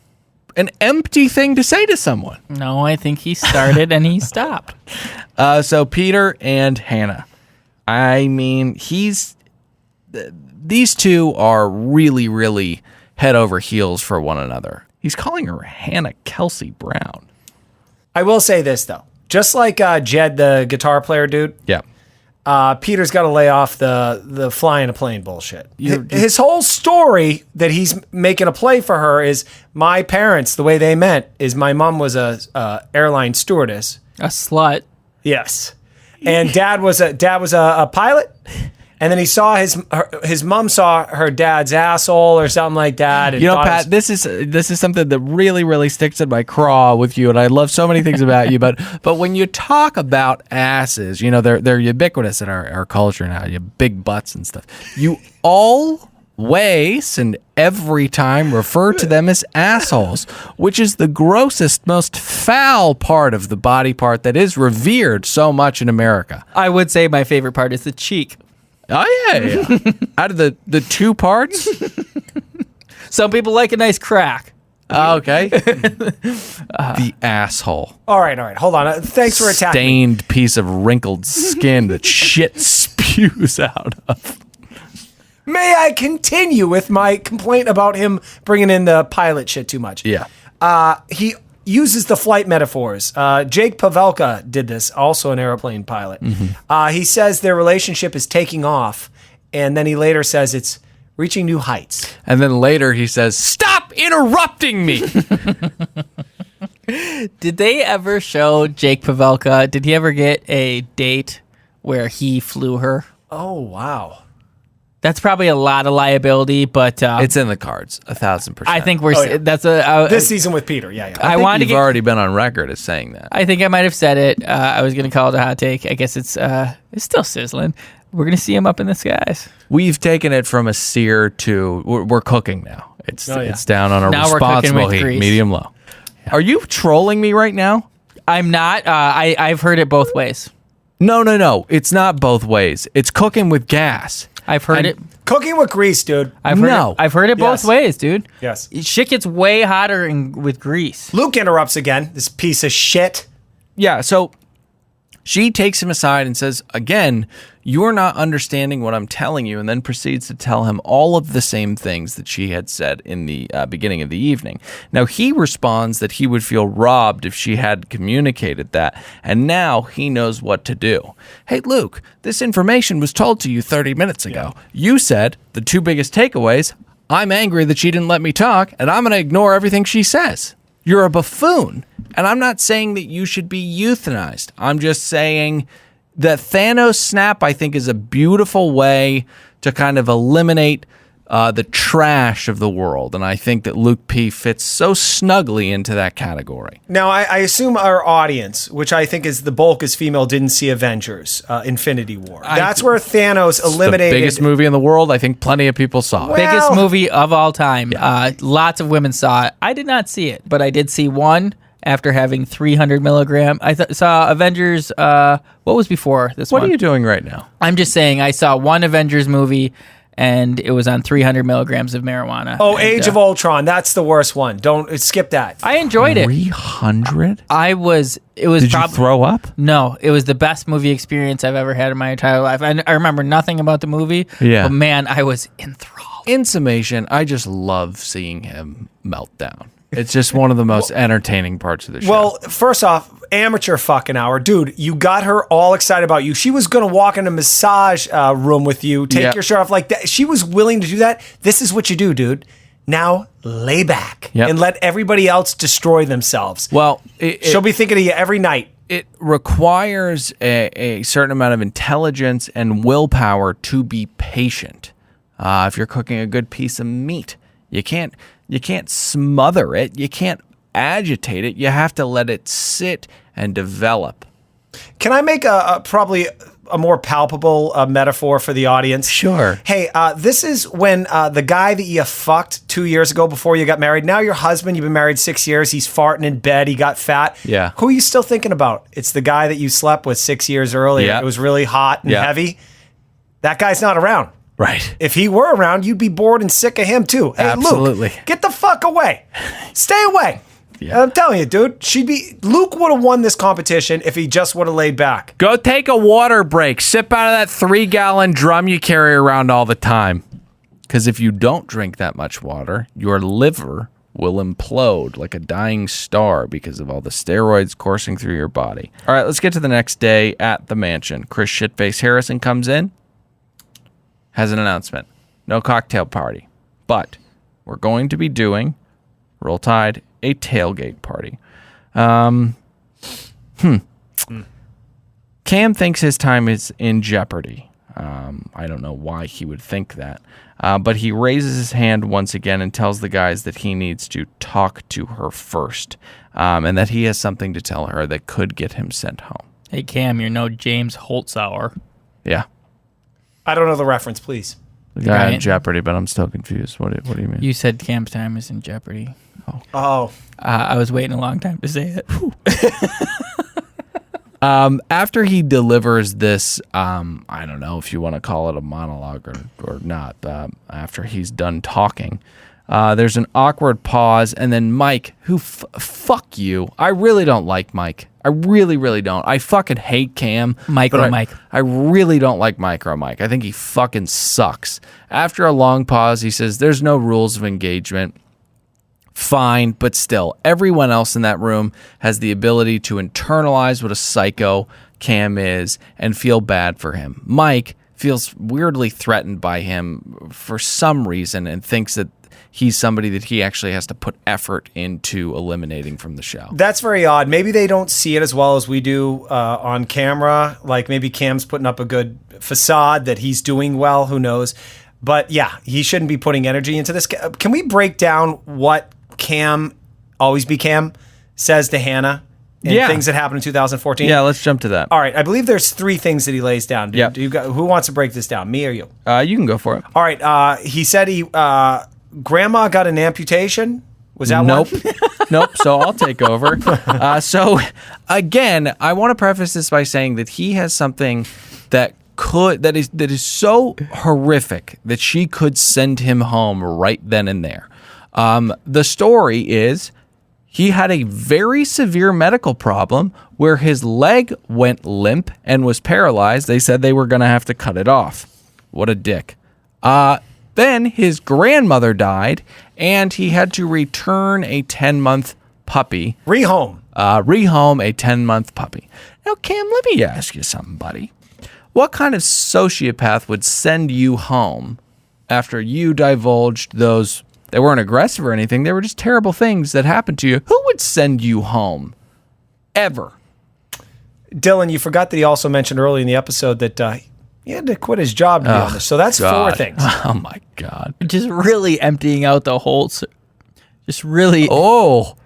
an empty thing to say to someone. No, I think he started and he stopped. So Peter and Hannah. I mean, these two are really, really head over heels for one another. He's calling her Hannah Kelsey Brown. I will say this, though. Just like Jed, the guitar player dude, Peter's got to lay off the flying a plane bullshit. His whole story that he's making a play for her is my parents, the way they met, is my mom was a airline stewardess. A slut. Yes. And dad was a pilot. And then he saw his mom saw her dad's asshole or something like that. And you know, Pat, this is something that really, really sticks in my craw with you, and I love so many things about you. But when you talk about asses, you know they're ubiquitous in our culture now. You have big butts and stuff. You always and every time refer to them as assholes, which is the grossest, most foul part of the body part that is revered so much in America. I would say my favorite part is the cheek. Oh, yeah. Out of the 2 parts? Some people like a nice crack. Okay. The asshole. All right. Hold on. Thanks for attacking me. Stained piece of wrinkled skin that shit spews out of. May I continue with my complaint about him bringing in the pilot shit too much? Yeah. He uses the flight metaphors. Jake Pavelka did this, also an airplane pilot. Mm-hmm. He says their relationship is taking off, and then he later says it's reaching new heights. And then later he says, "Stop interrupting me." Did they ever show Jake Pavelka? Did he ever get a date where he flew her? Oh, wow. That's probably a lot of liability, but it's in the cards, 1,000%. I think we're that's this season with Peter. Yeah. I think you've already been on record as saying that. I think I might have said it. I was going to call it a hot take. I guess it's still sizzling. We're going to see him up in the skies. We've taken it from a sear to we're cooking now. It's down on a now responsible heat, medium low. Yeah. Are you trolling me right now? I'm not. I've heard it both ways. No. It's not both ways. It's cooking with gas. I've heard it. Cooking with grease, dude. I've heard it both ways, dude. Yes. Shit gets way hotter with grease. Luke interrupts again, this piece of shit. Yeah, so she takes him aside and says, again, you're not understanding what I'm telling you, and then proceeds to tell him all of the same things that she had said in the beginning of the evening. Now, he responds that he would feel robbed if she had communicated that, and now he knows what to do. Hey, Luke, this information was told to you 30 minutes ago. Yeah. You said the 2 biggest takeaways, I'm angry that she didn't let me talk, and I'm going to ignore everything she says. You're a buffoon, and I'm not saying that you should be euthanized. I'm just saying that Thanos snap, I think, is a beautiful way to kind of eliminate the trash of the world. And I think that Luke P. fits so snugly into that category. Now, I assume our audience, which I think is the bulk is female, didn't see Avengers Infinity War. That's where Thanos eliminated... the biggest movie in the world. I think plenty of people saw it. Biggest movie of all time. Yeah. Lots of women saw it. I did not see it, but I did see one after having 300 milligram. I saw Avengers... what was before this one? What are you doing right now? I'm just saying I saw one Avengers movie... and it was on 300 milligrams of marijuana. Oh, Age of Ultron. That's the worst one. Don't skip that. I enjoyed it. 300? It was. Did you throw up? No, it was the best movie experience I've ever had in my entire life. I remember nothing about the movie. Yeah. But man, I was enthralled. In summation, I just love seeing him melt down. It's just one of the most entertaining parts of the show. Well, first off, amateur fucking hour. Dude, you got her all excited about you. She was going to walk in a massage room with you, take your shirt off like that. She was willing to do that. This is what you do, dude. Now lay back Yep. and let everybody else destroy themselves. Well, She'll be thinking of you every night. it requires a certain amount of intelligence and willpower to be patient. If you're cooking a good piece of meat, you can't smother it. You can't agitate it. You have to let it sit and develop. Can I make probably a more palpable metaphor for the audience? Sure. Hey, this is when the guy that you fucked 2 years ago before you got married, now your husband, you've been married 6 years, he's farting in bed, he got fat. Yeah. Who are you still thinking about? It's the guy that you slept with 6 years earlier. Yeah. It was really hot and Yeah. heavy. That guy's not around. Right. If he were around, you'd be bored and sick of him too. Hey, Absolutely. Luke, get the fuck away. Stay away. Yeah. I'm telling you, dude, Luke would have won this competition if he just would have laid back. Go take a water break. Sip out of that 3-gallon drum you carry around all the time. Because if you don't drink that much water, your liver will implode like a dying star because of all the steroids coursing through your body. All right, let's get to the next day at the mansion. Chris Shitface Harrison comes in, has an announcement. No cocktail party. But we're going to be doing, roll tide, a tailgate party. Cam thinks his time is in jeopardy. I don't know why he would think that. But he raises his hand once again and tells the guys that he needs to talk to her first. And that he has something to tell her that could get him sent home. Hey, Cam, you're no James Holtzauer. Yeah. I don't know the reference, please. The guy in jeopardy, but I'm still confused. What do you mean? You said Cam's time is in jeopardy. Oh. I was waiting a long time to say it. After he delivers this, I don't know if you want to call it a monologue or not, after he's done talking, there's an awkward pause, and then Mike, who fuck you. I really don't like Mike. I really, really don't. I fucking hate Cam. Micro Mike. I really don't like Micro Mike. I think he fucking sucks. After a long pause, he says, there's no rules of engagement. Fine, but still, everyone else in that room has the ability to internalize what a psycho Cam is and feel bad for him. Mike feels weirdly threatened by him for some reason and thinks that he's somebody that he actually has to put effort into eliminating from the show. That's very odd. Maybe they don't see it as well as we do on camera. Like maybe Cam's putting up a good facade that he's doing well. Who knows? But yeah, he shouldn't be putting energy into this. Can we break down what Cam, always be Cam, says to Hannah and things that happened in 2014? Yeah, let's jump to that. All right. I believe there's 3 things that he lays down. Yeah. Who wants to break this down? Me or you? You can go for it. All right. He said grandma got an amputation. Was that Nope. one? Nope. So I'll take over. So again, I want to preface this by saying that he has something that is so horrific that she could send him home right then and there. The story is he had a very severe medical problem where his leg went limp and was paralyzed. They said they were going to have to cut it off. What a dick. Then his grandmother died, and he had to return a 10-month puppy. Rehome a 10-month puppy. Now, Cam, let me ask you something, buddy. What kind of sociopath would send you home after you divulged those? They weren't aggressive or anything. They were just terrible things that happened to you. Who would send you home? Ever? Dylan, you forgot that he also mentioned early in the episode that he had to quit his job to be on this. So that's God. 4 things. Oh, my God. Just really emptying out the whole. Just really. Oh,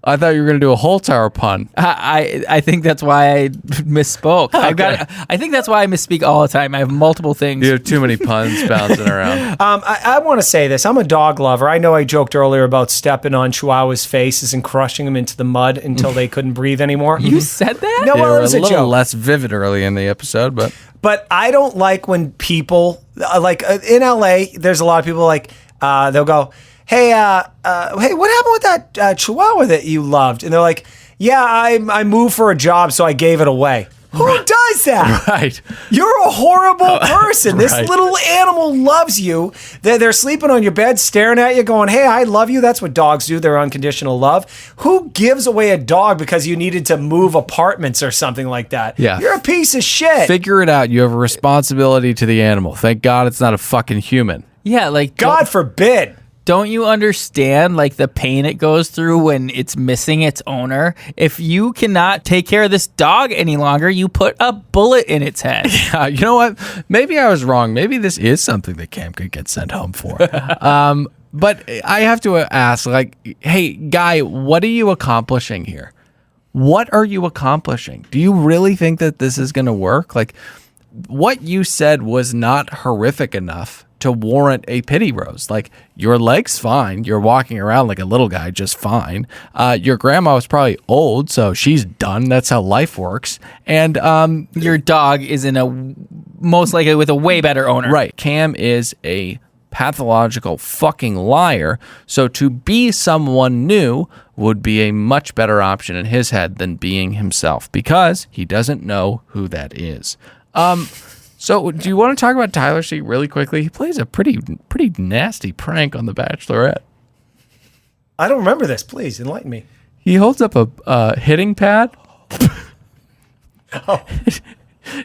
I thought you were going to do a whole tower pun. I think that's why I misspoke. I think that's why I misspeak all the time. I have multiple things. You have too many puns bouncing around. I want to say this. I'm a dog lover. I know I joked earlier about stepping on Chihuahua's faces and crushing them into the mud until they couldn't breathe anymore. You said that? No, They well, were it was a a little joke. less vivid early in the episode, but But I don't like when people, in LA, there's a lot of people like, they'll go, hey, what happened with that Chihuahua that you loved? And they're like, yeah, I moved for a job, so I gave it away. Who does that? right. You're a horrible person. This Right. little animal loves you. They're sleeping on your bed, staring at you, going, hey, I love you. That's what dogs do. They're unconditional love. Who gives away a dog because you needed to move apartments or something like that? Yeah. You're a piece of shit. Figure it out. You have a responsibility to the animal. Thank God it's not a fucking human. Yeah, like God forbid. don't you understand like the pain it goes through when it's missing its owner? If you cannot take care of this dog any longer, you put a bullet in its head. You know what? Maybe I was wrong. Maybe this is something that Cam could get sent home for. But I have to ask, like, hey, Guy, what are you accomplishing here? What are you accomplishing? Do you really think that this is going to work? Like, what you said was not horrific enough to warrant a pity rose. Like, your leg's fine. You're walking around like a little guy just fine. Your grandma was probably old, so she's done. That's how life works. And your dog is most likely with a way better owner. Right. Cam is a pathological fucking liar. So to be someone new would be a much better option in his head than being himself, because he doesn't know who that is. So do you want to talk about Tyler C really quickly? He plays a pretty nasty prank on The Bachelorette. I don't remember this. Please enlighten me. He holds up a hitting pad. Oh.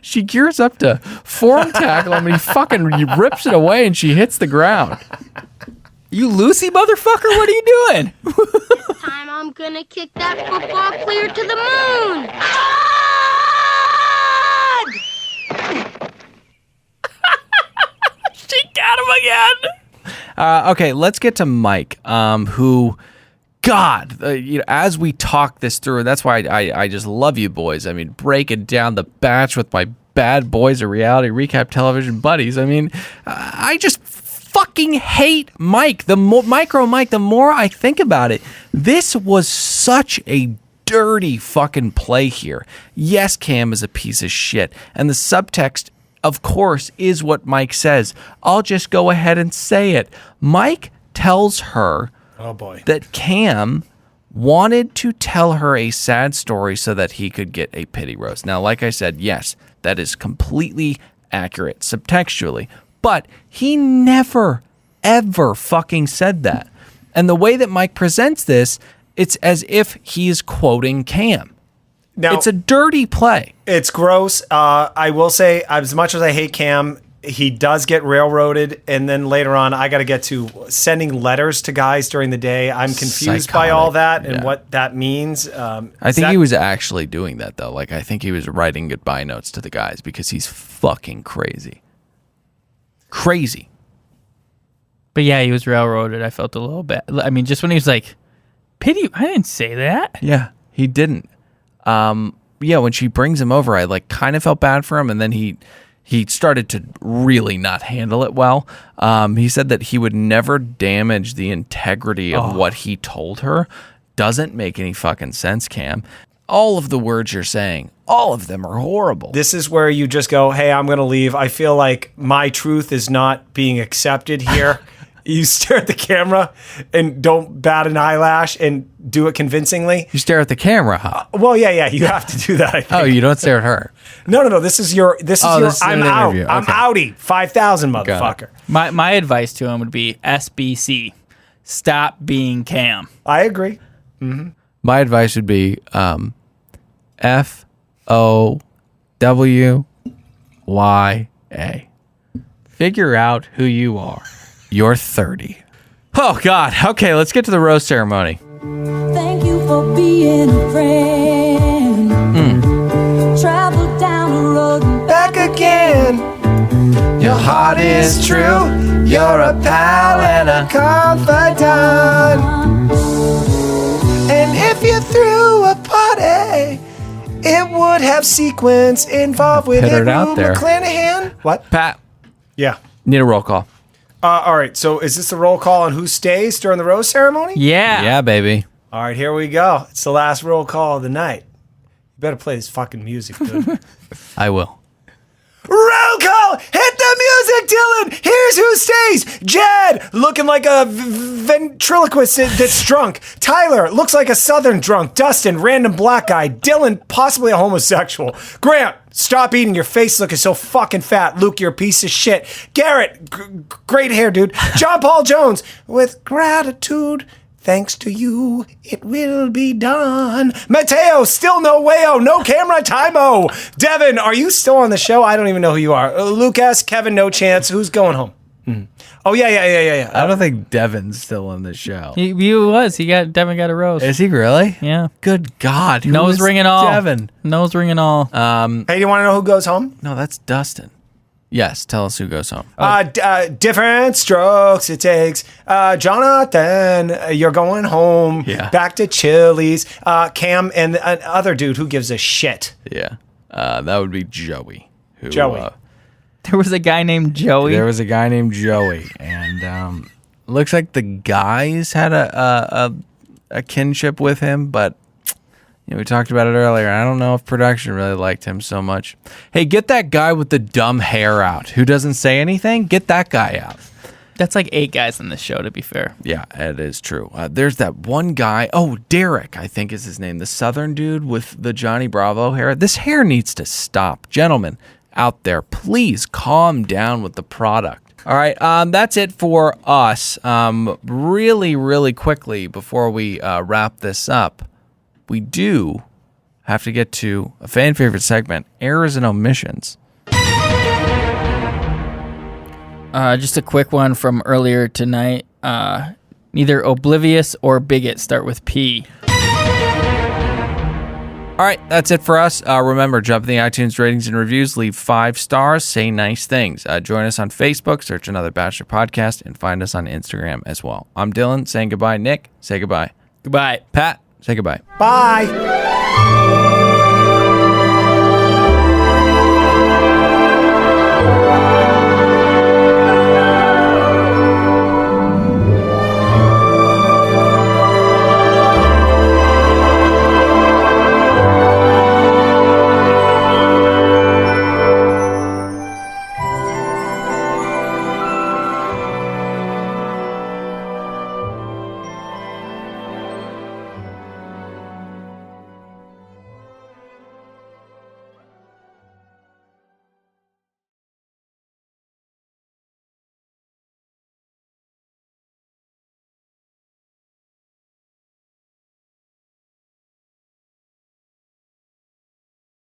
She gears up to form tackle him, and he rips it away, and she hits the ground. You Lucy motherfucker, what are you doing? This time I'm gonna kick that football clear to the moon. She got him again. Okay, let's get to Mike, who, God, as we talk this through, that's why I just love you boys. I mean, breaking down the batch with my bad boys of reality recap television buddies. I mean, I just fucking hate Mike. Micro Mike, the more I think about it, this was such a dirty fucking play here. Yes, Cam is a piece of shit, and the subtext, of course, is what Mike says. I'll just go ahead and say it. Mike tells her that Cam wanted to tell her a sad story so that he could get a pity roast. Now, like I said, yes, that is completely accurate subtextually, but he never, ever fucking said that. And the way that Mike presents this, it's as if he's quoting Cam. Now, it's a dirty play. It's gross. I will say, as much as I hate Cam, he does get railroaded. And then later on, I got to get to sending letters to guys during the day. I'm confused by all that and what that means. I think he was actually doing that, though. Like, I think he was writing goodbye notes to the guys because he's fucking crazy. Crazy. But yeah, he was railroaded. I felt a little bad. I mean, just when he was like, pity, I didn't say that. Yeah, he didn't. When she brings him over, I kind of felt bad for him, and then he started to really not handle it well. He said that he would never damage the integrity of what he told her. Doesn't make any fucking sense, Cam. All of the words you're saying, all of them are horrible. This is where you just go, hey, I'm going to leave. I feel like my truth is not being accepted here. You stare at the camera and don't bat an eyelash and do it convincingly. You stare at the camera, huh? Well, yeah, you have to do that, I think. Oh, you don't stare at her. No, this is your I'm out. Interview. I'm Okay. outie. 5,000, motherfucker. My advice to him would be SBC. Stop being Cam. I agree. Mm-hmm. My advice would be FOWYA. Figure out who you are. You're 30. Oh, God. Okay, let's get to the rose ceremony. Thank you for being a friend. Travel down the road and back again. Your heart is true. You're a pal and a confidant. And if you threw a party, it would have sequence involved with Put it. it out there. McClanahan. What? Pat. Yeah. Need a roll call. All right. So is this the roll call on who stays during the rose ceremony? Yeah. Yeah, baby. All right. Here we go. It's the last roll call of the night. You better play this fucking music, dude. I will. Roll call! Hit the music, Dylan! Here's who stays! Jed, looking like a ventriloquist that's drunk. Tyler, looks like a southern drunk. Dustin, random black guy. Dylan, possibly a homosexual. Grant, stop eating. Your face looking so fucking fat. Luke, you're a piece of shit. Garrett, great hair, dude. John Paul Jones, with gratitude. Thanks to you, it will be done. Mateo, still no wayo, no camera time-o. Devin, are you still on the show? I don't even know who you are. Lucas, Kevin, no chance. Who's going home? Oh, yeah. I don't think Devin's still in the show. He was. Devin got a rose. Is he really? Yeah. Good God. Who Nose is ring and all. Devin. Nose ring and all. Hey, you want to know who goes home? No, that's Dustin. Yes, tell us who goes home. Different strokes it takes. Jonathan, you're going home. Yeah. Back to Chili's. Cam and other dude who gives a shit. Yeah. That would be Joey. Joey. There was a guy named Joey. There was a guy named Joey, and looks like the guys had a kinship with him, but we talked about it earlier. I don't know if production really liked him so much. Hey, get that guy with the dumb hair out who doesn't say anything. Get that guy out. That's like 8 guys in this show, to be fair. Yeah, it is true. There's that one guy. Oh, Derek, I think is his name. The Southern dude with the Johnny Bravo hair. This hair needs to stop. Gentlemen out there, please calm down with the product. All right, that's it for us. Really, really quickly before we wrap this up, we do have to get to a fan favorite segment, errors and omissions. Just a quick one from earlier tonight. Neither oblivious or bigot start with P. All right, that's it for us. Remember, jump in the iTunes ratings and reviews, leave 5 stars, say nice things. Join us on Facebook, search Another Bachelor Podcast, and find us on Instagram as well. I'm Dylan, saying goodbye. Nick, say goodbye. Goodbye. Pat, say goodbye. Bye.